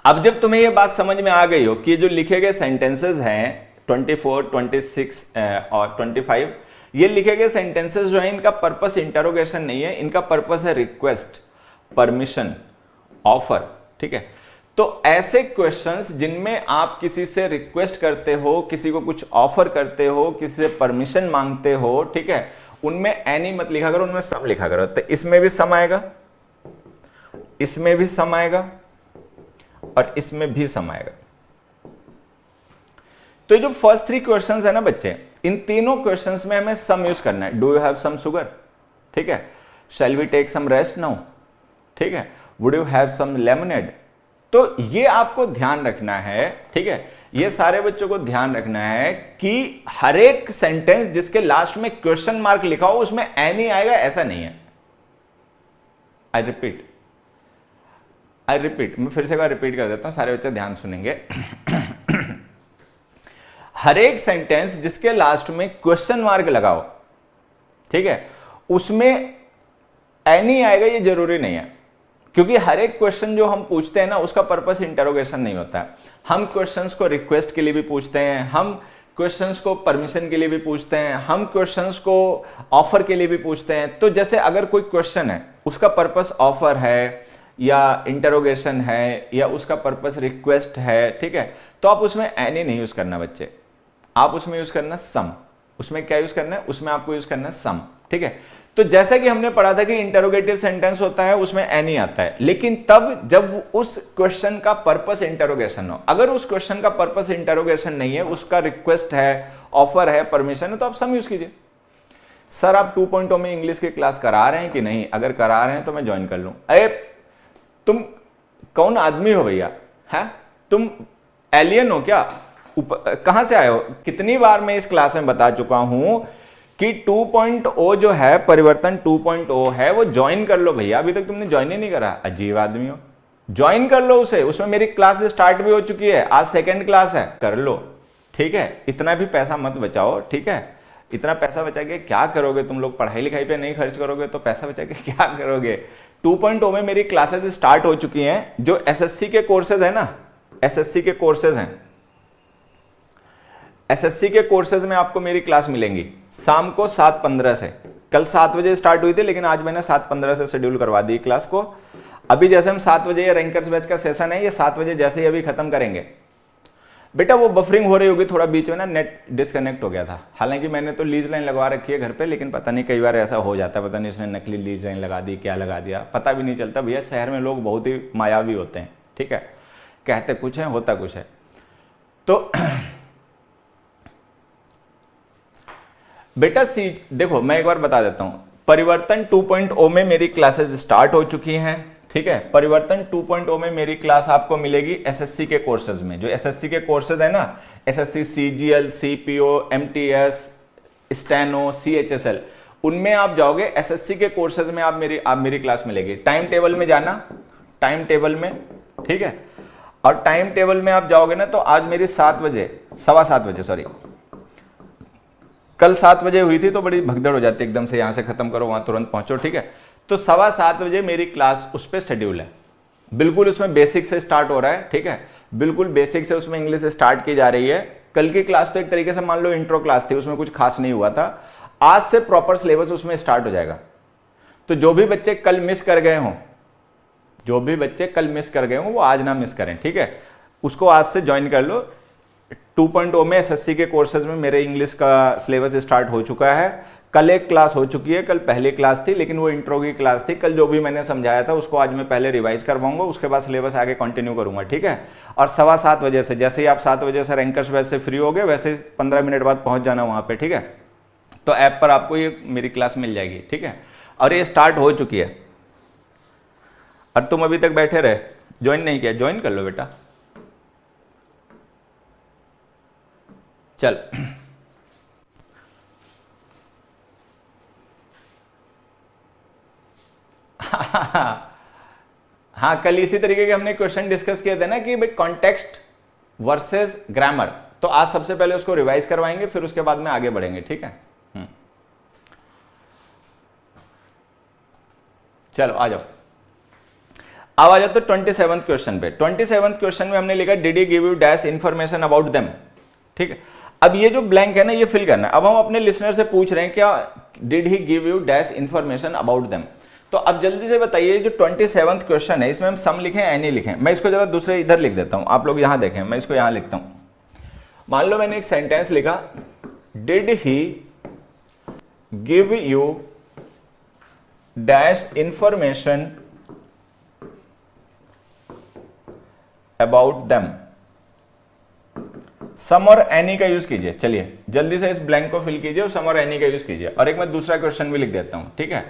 अब जब तुम्हें ये बात समझ में आ गई हो कि जो लिखे गए सेंटेंसेस हैं 24, 26 और 25, ये लिखे गए सेंटेंसेस जो हैं इनका पर्पस इंटरोगेशन नहीं है, इनका पर्पस है रिक्वेस्ट, परमिशन, ऑफर, ठीक है। तो ऐसे क्वेश्चंस जिनमें आप किसी से रिक्वेस्ट करते हो, किसी को कुछ ऑफर करते हो, किसी से परमिशन मांगते हो, ठीक है, उनमें एनी मत लिखा करो, उनमें सम लिखा करो। तो इसमें भी सम आएगा, इसमें भी सम आएगा और इसमें भी सम आएगा। तो ये जो फर्स्ट 3 क्वेश्चंस है ना बच्चे, इन तीनों क्वेश्चंस में हमें सम यूज करना है। Do you have some sugar, ठीक है, shall we take some rest now, ठीक है, would you have some lemonade. तो ये आपको ध्यान रखना है, ठीक है, ये सारे बच्चों को ध्यान रखना है कि हर एक सेंटेंस जिसके लास्ट में क्वेश्चन मार्क लिखा हो उसमें एनी आएगा, ऐसा नहीं है। आई रिपीट, मैं फिर से एक बार रिपीट कर देता हूं, सारे बच्चे ध्यान सुनेंगे। हर एक सेंटेंस जिसके लास्ट में क्वेश्चन मार्क लगाओ, ठीक है, उसमें एनी आएगा, ये जरूरी नहीं है, क्योंकि हर एक क्वेश्चन जो हम पूछते हैं ना उसका पर्पस इंटरोगेशन नहीं होता है। हम क्वेश्चंस को रिक्वेस्ट के लिए भी पूछते हैं, हम क्वेश्चंस को परमिशन के लिए भी पूछते हैं, हम क्वेश्चंस को ऑफर के लिए भी पूछते हैं। तो जैसे अगर कोई क्वेश्चन है उसका पर्पस ऑफर है या इंटरोगेशन है या उसका पर्पस रिक्वेस्ट है, ठीक है, तो आप उसमें एनी नहीं यूज करना बच्चे, आप उसमें यूज करना सम। उसमें क्या यूज करना है, उसमें आपको यूज करना है सम, ठीक है। तो जैसा कि हमने पढ़ा था कि इंटरोगेटिव सेंटेंस होता है उसमें एनी आता है, लेकिन तब जब उस क्वेश्चन का पर्पस इंटरोगेशन हो। अगर उस क्वेश्चन का पर्पस इंटरोगेशन नहीं है, उसका रिक्वेस्ट है, ऑफर है, परमिशन है, तो आप सम यूज कीजिए। सर आप 2.0 में इंग्लिश की क्लास करा रहे हैं कि नहीं? अगर करा रहे हैं तो मैं ज्वाइन कर लूं। अरे तुम कौन आदमी हो भैया? है तुम एलियन हो क्या? कहां से आए हो? कितनी बार मैं इस क्लास में बता चुका हूं कि 2.0 जो है, परिवर्तन 2.0 है, वो ज्वाइन कर लो भैया। अभी तक तुमने ज्वाइन ही नहीं करा, अजीब आदमी हो। ज्वाइन कर लो उसे, उसमें मेरी क्लास स्टार्ट भी हो चुकी है, आज सेकंड क्लास है, कर लो, ठीक है। इतना भी पैसा मत बचाओ, ठीक है। इतना पैसा बचा के क्या करोगे तुम लोग? पढ़ाई लिखाई पे नहीं खर्च करोगे तो पैसा बचा के क्या करोगे? 2.0 में मेरी क्लासेस स्टार्ट हो चुकी हैं। जो एसएससी के कोर्सेज है ना, एसएससी के कोर्सेज हैं, एसएससी के कोर्सेज में आपको मेरी क्लास मिलेंगी शाम को 7:15 से। कल 7 बजे स्टार्ट हुई थी, लेकिन आज मैंने 7:15 से शेड्यूल करवा दी क्लास को। अभी जैसे हम 7 बजे ये रैंकर्स बैच का सेशन है, ये 7 बजे जैसे ही अभी खत्म करेंगे। बेटा वो बफरिंग हो रही होगी थोड़ा, बीच में ना नेट डिस्कनेक्ट हो गया था। हालांकि मैंने तो लीज लाइन लगवा रखी है घर पे, लेकिन पता नहीं कई बार ऐसा हो जाता है, पता नहीं उसने नकली लीज लाइन लगा दी, क्या लगा दिया, पता भी नहीं चलता। भैया शहर में लोग बहुत ही मायावी होते हैं, ठीक है, कहते कुछ है होता कुछ है। तो बेटा सी देखो, मैं एक बार बता देता हूं, परिवर्तन 2.0 में मेरी क्लासेस स्टार्ट हो चुकी हैं, ठीक है। परिवर्तन 2.0 में मेरी क्लास आपको मिलेगी एसएससी के कोर्सेज में। जो एसएससी के कोर्सेज है ना, SSC CGL, CPO, MTS, steno, CHSL, उनमें आप जाओगे। एसएससी के कोर्सेज में आप मेरी क्लास मिलेगी। टाइम टेबल में जाना, टाइम टेबल में, ठीक है। और टाइम टेबल में आप जाओगे ना, तो आज मेरी 7 बजे, 7:15 बजे, सॉरी, कल 7 बजे हुई थी तो बड़ी भगदड़ हो जाती एकदम से, यहां से खत्म करो वहां तुरंत पहुंचो, ठीक है। तो 7:15 बजे मेरी क्लास उस पर शेड्यूल है। बिल्कुल उसमें बेसिक से स्टार्ट हो रहा है, ठीक है, बिल्कुल बेसिक से उसमें इंग्लिश स्टार्ट की जा रही है। कल की क्लास तो एक तरीके से मान लो इंट्रो क्लास थी, उसमें कुछ खास नहीं हुआ था। आज से प्रॉपर सिलेबस उसमें स्टार्ट हो जाएगा। तो जो भी बच्चे कल मिस कर गए हों, जो भी बच्चे कल मिस कर गए हों, वो आज ना मिस करें, ठीक है। उसको आज से ज्वाइन कर लो। 2.0 में एसएससी के कोर्सेज में मेरे इंग्लिश का सिलेबस स्टार्ट हो चुका है। कल एक क्लास हो चुकी है, कल पहली क्लास थी, लेकिन वो इंट्रो की क्लास थी। कल जो भी मैंने समझाया था उसको आज मैं पहले रिवाइज करवाऊंगा, उसके बाद सिलेबस आगे कंटिन्यू करूंगा, ठीक है। और 7:15 बजे से, जैसे ही आप 7 बजे से रैंकर्स बैच से फ्री हो गए, वैसे 15 मिनट बाद पहुंच जाना वहां पे, ठीक है। तो ऐप पर आपको ये मेरी क्लास मिल जाएगी, ठीक है। और ये स्टार्ट हो चुकी है। और तुम अभी तक बैठे रहे, ज्वाइन नहीं किया, ज्वाइन कर लो बेटा। चल हाँ, कल इसी तरीके के हमने क्वेश्चन डिस्कस किए थे ना कि भाई कॉन्टेक्स्ट वर्सेस ग्रामर। तो आज सबसे पहले उसको रिवाइज करवाएंगे, फिर उसके बाद में आगे बढ़ेंगे, ठीक है। चलो आ जाओ, अब आ जाओ तो 27th क्वेश्चन पे। 27th क्वेश्चन में हमने लिखा did he give you dash information about them, ठीक है। अब ये जो ब्लैंक है ना, ये फिल करना है। अब हम अपने लिसनर से पूछ रहे हैं क्या did he give you dash information about them. तो अब जल्दी से बताइए, जो 27th क्वेश्चन है, इसमें हम सम लिखें एनी लिखें? मैं इसको जरा दूसरे इधर लिख देता हूं, आप लोग यहां देखें, मैं इसको यहां लिखता हूं। मान लो मैंने एक सेंटेंस लिखा, did he give you dash information about them. Some और एनी का यूज कीजिए। चलिए जल्दी से इस ब्लैंक को फिल कीजिए और सम और एनी का यूज कीजिए। और एक मैं दूसरा क्वेश्चन भी लिख देता हूं, ठीक है।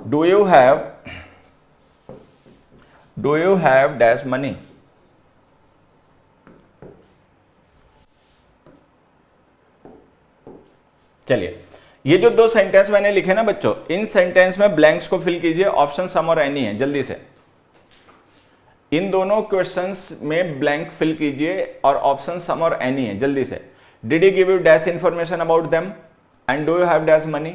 Do you have dash money. चलिए, ये जो 2 सेंटेंस मैंने लिखे ना बच्चों, इन सेंटेंस में ब्लैंक्स को फिल कीजिए। ऑप्शन सम और एनी है, जल्दी से इन दोनों क्वेश्चंस में ब्लैंक फिल कीजिए और ऑप्शन सम और एनी है, जल्दी से। Did he give you dash information about them and do you have dash money.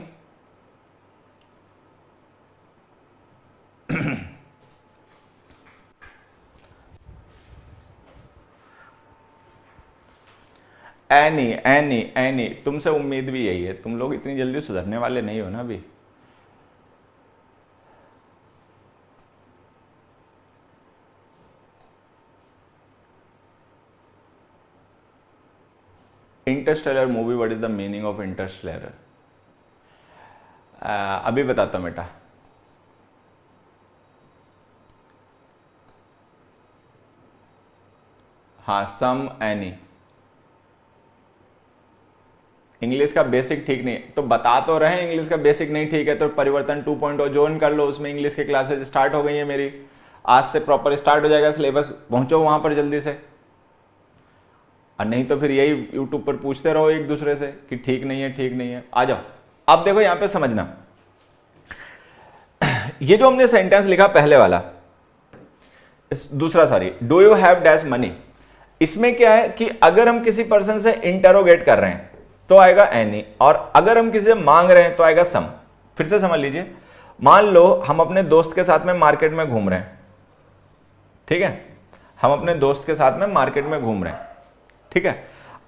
Any any any, तुमसे उम्मीद भी यही है, तुम लोग इतनी जल्दी सुधरने वाले नहीं हो ना अभी। Interstellar movie, what is the meaning of Interstellar? अभी बताता हूँ बेटा। हाँ, सम एनी। इंग्लिश का बेसिक ठीक नहीं है तो बता तो रहे हैं, इंग्लिश का बेसिक नहीं ठीक है तो परिवर्तन 2.0 ज्वाइन कर लो, उसमें इंग्लिश की क्लासेस स्टार्ट हो गई है मेरी, आज से प्रॉपर स्टार्ट हो जाएगा सिलेबस, पहुंचो वहां पर जल्दी से। और नहीं तो फिर यही यूट्यूब पर पूछते रहो एक दूसरे से कि ठीक नहीं है, ठीक नहीं है। आ जाओ, अब देखो यहां पे समझना, ये जो हमने सेंटेंस लिखा पहले वाला, दूसरा sorry, do you have dash money, इसमें क्या है कि अगर हम किसी पर्सन से इंटरोगेट कर रहे हैं तो आएगा एनी, और अगर हम किसी से मांग रहे हैं तो आएगा सम। फिर से समझ लीजिए, मान लो हम अपने दोस्त के साथ में मार्केट में घूम रहे हैं, ठीक है, हम अपने दोस्त के साथ में मार्केट में घूम रहे हैं, ठीक है,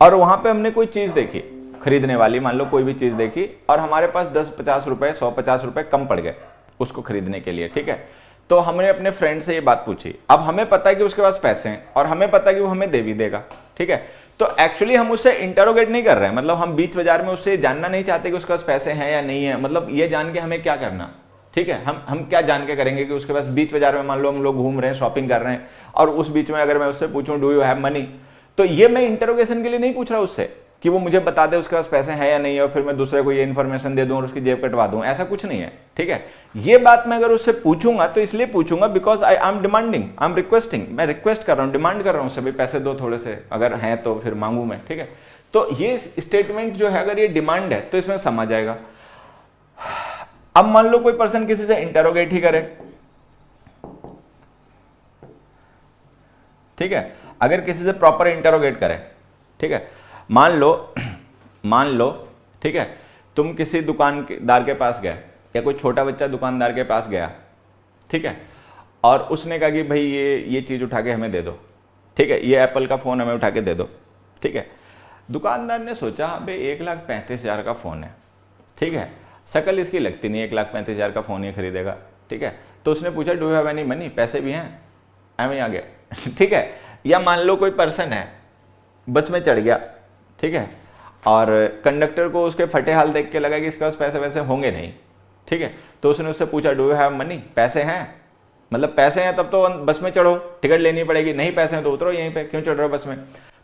और वहां पे हमने कोई चीज देखी खरीदने वाली, मान लो कोई भी चीज देखी और हमारे पास 10-50 रुपए 100-50 रुपए कम पड़ गए उसको खरीदने के लिए, ठीक है, तो हमने अपने फ्रेंड से ये बात पूछी। अब हमें पता है कि उसके पास पैसे हैं और हमें पता है कि वो हमें दे भी देगा, ठीक है, तो एक्चुअली हम उससे इंटरोगेट नहीं कर रहे हैं, मतलब हम बीच बाजार में उससे जानना नहीं चाहते कि उसके पास पैसे हैं या नहीं है, मतलब ये जान के हमें क्या करना, ठीक है, हम क्या जान के करेंगे कि उसके पास बीच बाजार में मान लो हम लोग घूम रहे हैं, शॉपिंग कर रहे हैं, और उस बीच में अगर मैं उससे पूछूं डू यू हैव मनी, तो ये मैं इंटरोगेशन के लिए नहीं पूछ रहा उससे कि वो मुझे बता दे उसके पास पैसे हैं या नहीं है और फिर मैं दूसरे को ये इन्फॉर्मेशन दे दूं और उसकी जेब कटवा दूं, ऐसा कुछ नहीं है, ठीक है। ये बात मैं अगर उससे पूछूंगा तो इसलिए पूछूंगा because I am demanding, I am requesting, मैं रिक्वेस्ट कर रहा हूं, डिमांड कर रहा हूं उससे, भाई पैसे दो थोड़े से, अगर हैं तो फिर मांगू मैं, ठीक है। तो ये स्टेटमेंट जो है अगर ये डिमांड है तो इसमें समझ जाएगा। अब मान लो कोई पर्सन किसी से इंटरोगेट ही करे, ठीक है, अगर किसी से प्रॉपर इंटरोगेट करें, ठीक है, मान लो ठीक है, तुम किसी दुकानदार के पास गए या कोई छोटा बच्चा दुकानदार के पास गया, ठीक है, और उसने कहा कि भाई ये चीज़ उठा के हमें दे दो, ठीक है, ये एप्पल का फ़ोन हमें उठा के दे दो, ठीक है। दुकानदार ने सोचा भाई 1,35,000 का फ़ोन है, ठीक है, शक्ल इसकी लगती नहीं 1,35,000 का फ़ोन ये खरीदेगा, ठीक है, तो उसने पूछा do you have any money, पैसे भी हैं, एम आ गया, ठीक है। या मान लो कोई पर्सन है बस में चढ़ गया, ठीक है, और कंडक्टर को उसके फटे हाल देख के लगा कि इसके पास पैसे वैसे होंगे नहीं, ठीक है, तो उसने उससे पूछा डू यू हैव मनी, पैसे हैं, मतलब पैसे हैं तब तो बस में चढ़ो, टिकट लेनी पड़ेगी, नहीं पैसे हैं तो उतरो यहीं पे, क्यों चढ़ रहे हो बस में।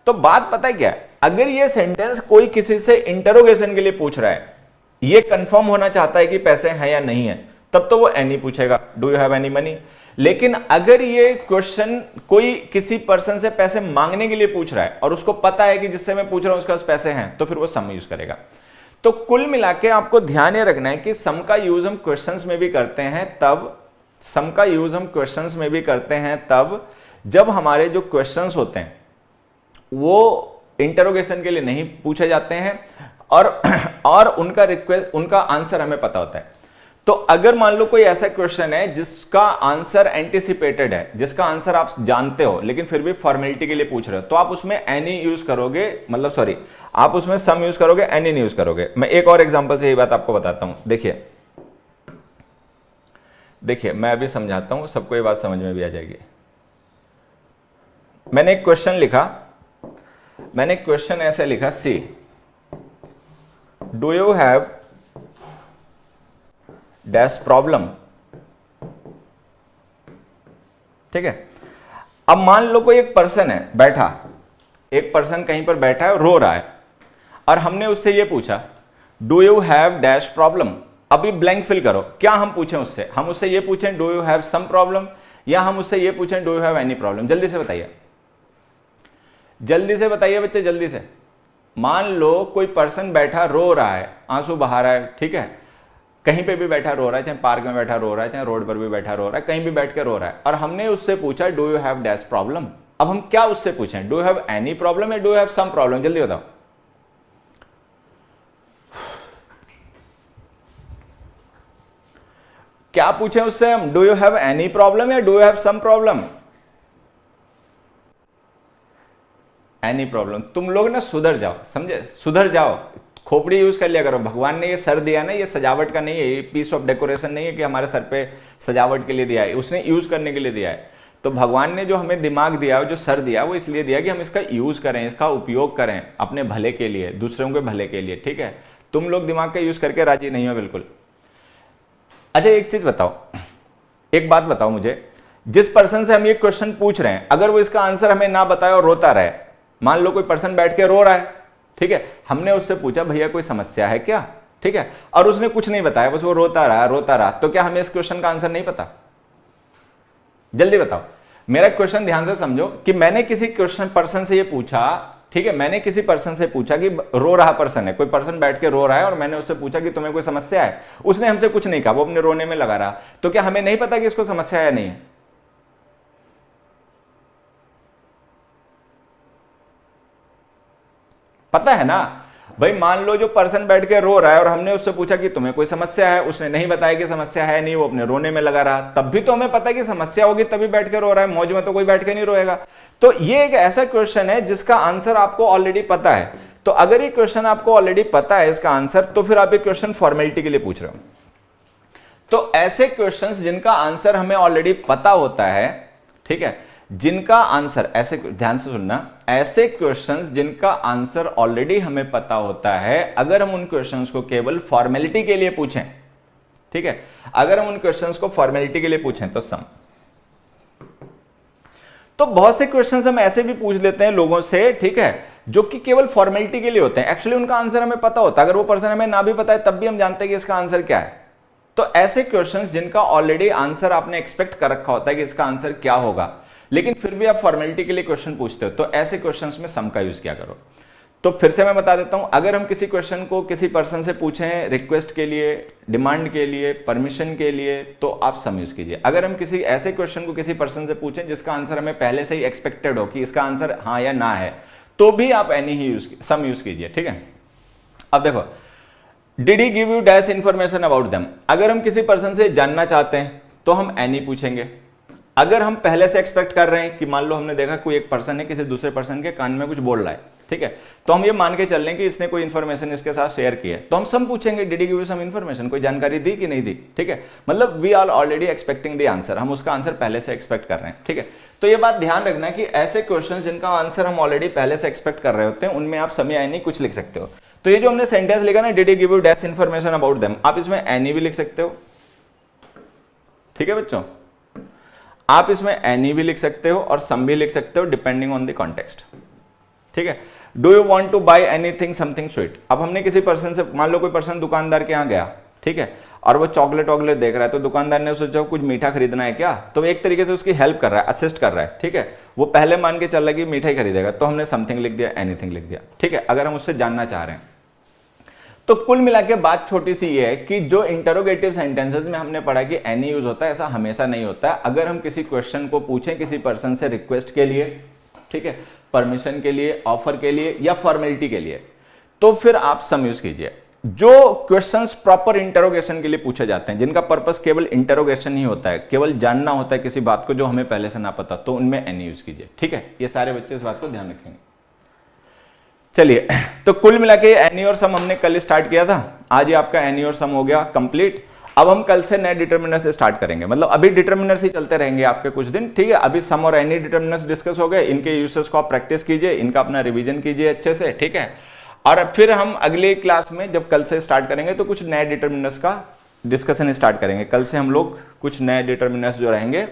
तो बात पता है क्या है, अगर ये सेंटेंस कोई किसी से इंटरोगेशन के लिए पूछ रहा है, ये कंफर्म होना चाहता है कि पैसे हैं या नहीं है, तब तो वो एनी पूछेगा, do you have any money. लेकिन अगर ये क्वेश्चन कोई किसी पर्सन से पैसे मांगने के लिए पूछ रहा है और उसको पता है कि जिससे मैं पूछ रहा हूं उसके पास पैसे हैं, तो फिर वो सम यूज करेगा। तो कुल मिला के आपको ध्यान ये रखना है कि सम का यूज हम क्वेश्चंस में भी करते हैं तब जब हमारे जो क्वेश्चंस होते हैं वो इंटरोगेशन के लिए नहीं पूछे जाते हैं और उनका आंसर हमें पता होता है। तो अगर मान लो कोई ऐसा क्वेश्चन है जिसका आंसर एंटिसिपेटेड है, जिसका आंसर आप जानते हो लेकिन फिर भी फॉर्मेलिटी के लिए पूछ रहे हो, तो आप उसमें एनी यूज करोगे, मतलब सॉरी, आप उसमें सम यूज करोगे, एनी नहीं यूज करोगे। मैं एक और एग्जांपल से यही बात आपको बताता हूं। देखिए मैं अभी समझाता हूं, सबको ये बात समझ में भी आ जाएगी। मैंने एक क्वेश्चन ऐसे लिखा, see do you have dash problem, ठीक है। अब मान लो कोई एक पर्सन है बैठा, एक पर्सन कहीं पर बैठा है, रो रहा है, और हमने उससे ये पूछा do you have dash problem. अभी ब्लैंक फिल करो, क्या हम पूछें उससे, हम उससे ये पूछें do you have some problem, या हम उससे ये पूछें do you have any problem. जल्दी से बताइए बच्चे, जल्दी से। मान लो कोई पर्सन बैठा रो रहा है, आंसू बहा रहा है, ठीक है, कहीं पे भी बैठा रो रहा है, चाहे पार्क में बैठा रो रहा है, चाहे रोड पर भी बैठा रो रहा है, कहीं भी बैठ के रो रहा है, और हमने उससे पूछा do you have dash problem. अब हम क्या उससे पूछें, do you have any problem या do you have some problem? जल्दी बताओ। क्या पूछें उससे हम, do you have any problem या do you have some problem? Any problem. तुम लोग ना सुधर जाओ, समझे, सुधर जाओ, खोपड़ी यूज कर लिया करो। भगवान ने ये सर दिया ना, ये सजावट का नहीं है, ये पीस ऑफ डेकोरेशन नहीं है कि हमारे सर पे सजावट के लिए दिया है, उसने यूज करने के लिए दिया है। तो भगवान ने जो हमें दिमाग दिया, जो सर दिया, वो इसलिए दिया कि हम इसका यूज करें, इसका उपयोग करें अपने भले के लिए, दूसरों के भले के लिए, ठीक है। तुम लोग दिमाग का यूज करके राजी नहीं हो बिल्कुल। अच्छा एक चीज बताओ, एक बात बताओ मुझे, जिस पर्सन से हम ये क्वेश्चन पूछ रहे हैं, अगर वो इसका आंसर हमें ना बताए और रोता रहे, मान लो कोई पर्सन बैठ के रो रहा है, ठीक है, हमने उससे पूछा भैया कोई समस्या है क्या, ठीक है, और उसने कुछ नहीं बताया, बस वो रोता रहा, तो क्या हमें इस क्वेश्चन का आंसर नहीं पता? जल्दी बताओ। मेरा क्वेश्चन ध्यान से समझो कि मैंने किसी क्वेश्चन पर्सन से ये पूछा, ठीक है, मैंने किसी पर्सन से पूछा कि रो रहा पर्सन है, कोई पर्सन बैठ के रो रहा है और मैंने उससे पूछा कि तुम्हें कोई समस्या है, उसने हमसे कुछ नहीं कहा, वो अपने रोने में लगा रहा, तो क्या हमें नहीं पता कि इसको समस्या है या नहीं है? पता है ना भाई। मान लो जो पर्सन बैठ के रो रहा है और हमने उससे पूछा कि तुम्हें कोई समस्या है, उसने नहीं बताया कि समस्या है नहीं, वो अपने रोने में लगा रहा, तब भी तो हमें पता है कि समस्या होगी तभी बैठ के रो रहा है, मौज में तो कोई बैठ के नहीं रोएगा। तो ये एक ऐसा क्वेश्चन है जिसका आंसर आपको ऑलरेडी पता है। तो अगर ये क्वेश्चन आपको ऑलरेडी पता है इसका आंसर, तो फिर आप ये क्वेश्चन फॉर्मेलिटी के लिए पूछ रहे हो। तो ऐसे क्वेश्चन जिनका आंसर हमें ऑलरेडी पता होता है, ठीक है, जिनका आंसर, ऐसे ध्यान से सुनना, ऐसे क्वेश्चंस जिनका आंसर ऑलरेडी हमें पता होता है, अगर हम उन क्वेश्चंस को केवल फॉर्मेलिटी के लिए पूछें, ठीक है, अगर हम उन क्वेश्चंस को फॉर्मेलिटी के लिए पूछें तो सम। तो बहुत से क्वेश्चंस हम ऐसे भी पूछ लेते हैं लोगों से, ठीक है, जो कि केवल फॉर्मेलिटी के लिए होते हैं, एक्चुअली उनका आंसर हमें पता होता है, अगर वो पर्सन हमें ना भी पता है तब भी हम जानते हैं कि इसका आंसर क्या है। तो ऐसे क्वेश्चंस जिनका ऑलरेडी आंसर आपने एक्सपेक्ट कर रखा होता है कि इसका आंसर क्या होगा, लेकिन फिर भी आप फॉर्मेलिटी के लिए क्वेश्चन पूछते हो, तो ऐसे क्वेश्चंस में सम का यूज किया करो। तो फिर से मैं बता देता हूं, अगर हम किसी क्वेश्चन को किसी पर्सन से पूछें रिक्वेस्ट के लिए, डिमांड के लिए, परमिशन के लिए, तो आप सम यूज कीजिए। अगर हम किसी ऐसे क्वेश्चन को किसी पर्सन से पूछें जिसका आंसर हमें पहले से ही एक्सपेक्टेड हो कि इसका आंसर हाँ या ना है, तो भी आप एनी ही सम यूज कीजिए, ठीक है। अब देखो, did he give you dash information about them, अगर हम किसी पर्सन से जानना चाहते हैं तो हम एनी पूछेंगे। अगर हम पहले से एक्सपेक्ट कर रहे हैं कि मान लो हमने देखा कोई एक पर्सन है किसी दूसरे पर्सन के कान में कुछ बोल रहा है, ठीक है, तो हम ये मान के चल रहे हैं कि इसने कोई इन्फॉर्मेशन इसके साथ शेयर की है, तो हम सम पूछेंगे, did he give you some information, कोई जानकारी दी कि नहीं दी, ठीक है, मतलब we are already expecting the answer, हम उसका आंसर पहले से एक्सपेक्ट कर रहे हैं, ठीक है। तो ये बात ध्यान रखना कि ऐसे क्वेश्चन जिनका आंसर हम ऑलरेडी पहले से एक्सपेक्ट कर रहे होते हैं, उनमें आप सम या एनी कुछ लिख सकते हो। तो ये जो हमने सेंटेंस लिखा ना, did he give you dash information about them, आप इसमें एनी भी लिख सकते हो, ठीक है बच्चों, आप इसमें एनी भी लिख सकते हो और सम भी लिख सकते हो, डिपेंडिंग ऑन द कॉन्टेक्स्ट, ठीक है। Do you want to buy anything something sweet, अब हमने किसी पर्सन से, मान लो कोई पर्सन दुकानदार के यहाँ गया, ठीक है, और वो चॉकलेट वॉकलेट देख रहा है, तो दुकानदार ने सोचा कुछ मीठा खरीदना है क्या, तो एक तरीके से उसकी हेल्प कर रहा है, असिस्ट कर रहा है, ठीक है, वो पहले मान के चल रहा है कि मीठा ही खरीदेगा, तो हमने समथिंग लिख दिया, एनीथिंग लिख दिया, ठीक है, अगर हम उससे जानना चाह रहे हैं। तो कुल मिला के बात छोटी सी ये है कि जो इंटरोगेटिव सेंटेंसेस में हमने पढ़ा कि एनी यूज होता है, ऐसा हमेशा नहीं होता है। अगर हम किसी क्वेश्चन को पूछें किसी पर्सन से रिक्वेस्ट के लिए, ठीक है, परमिशन के लिए, ऑफर के लिए या फॉर्मेलिटी के लिए, तो फिर आप सम यूज कीजिए। जो क्वेश्चंस प्रॉपर इंटरोगेशन के लिए पूछे जाते हैं, जिनका पर्पस केवल इंटरोगेशन ही होता है, केवल जानना होता है किसी बात को जो हमें पहले से ना पता, तो उनमें एनी यूज कीजिए, ठीक है। ये सारे बच्चे इस बात को ध्यान रखेंगे। चलिए, तो कुल मिला के एनी और सम हमने कल स्टार्ट किया था, आज ये आपका एनी और सम हो गया कंप्लीट। अब हम कल से नए डिटर्मिनर से स्टार्ट करेंगे, मतलब अभी डिटर्मिनर से चलते रहेंगे आपके कुछ दिन, ठीक है। अभी सम और एनी डिटर्मिनर्स डिस्कस हो गए, इनके यूसेस को आप प्रैक्टिस कीजिए, इनका अपना रिवीजन कीजिए अच्छे से, ठीक है। और फिर हम अगले क्लास में जब कल से स्टार्ट करेंगे तो कुछ नए डिटर्मिनर्स का डिस्कशन स्टार्ट करेंगे। कल से हम लोग कुछ नए डिटर्मिनर्स जो रहेंगे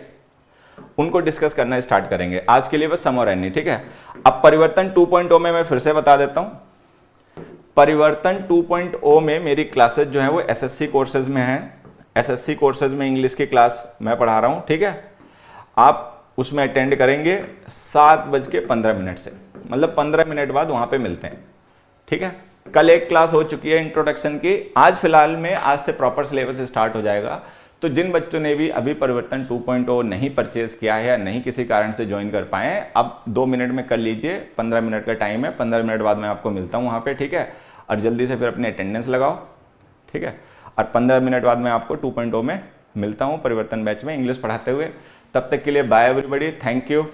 उनको डिस्कस करना स्टार्ट करेंगे। आज के लिए बस सम और एनी, ठीक है। अब परिवर्तन 2.0 में मैं फिर से बता देता हूं, परिवर्तन 2.0 में मेरी क्लासेस जो है वो एसएससी कोर्सेज में है। एसएससी कोर्सेज में इंग्लिश की क्लास मैं पढ़ा रहा हूं, ठीक है। आप उसमें अटेंड करेंगे 7:15 से, मतलब 15 मिनट बाद वहां पे मिलते हैं, ठीक है। कल एक क्लास हो चुकी है इंट्रोडक्शन की, आज फिलहाल में आज से प्रॉपर सिलेबस स्टार्ट हो जाएगा। तो जिन बच्चों ने भी अभी परिवर्तन 2.0 नहीं परचेज किया है या नहीं किसी कारण से ज्वाइन कर पाए, अब 2 मिनट में कर लीजिए, 15 मिनट का टाइम है, 15 मिनट बाद मैं आपको मिलता हूँ वहाँ पे, ठीक है। और जल्दी से फिर अपनी अटेंडेंस लगाओ, ठीक है। और 15 मिनट बाद मैं आपको 2.0 में मिलता हूँ परिवर्तन बैच में इंग्लिश पढ़ाते हुए। तब तक के लिए बाय एवरीबॉडी, थैंक यू।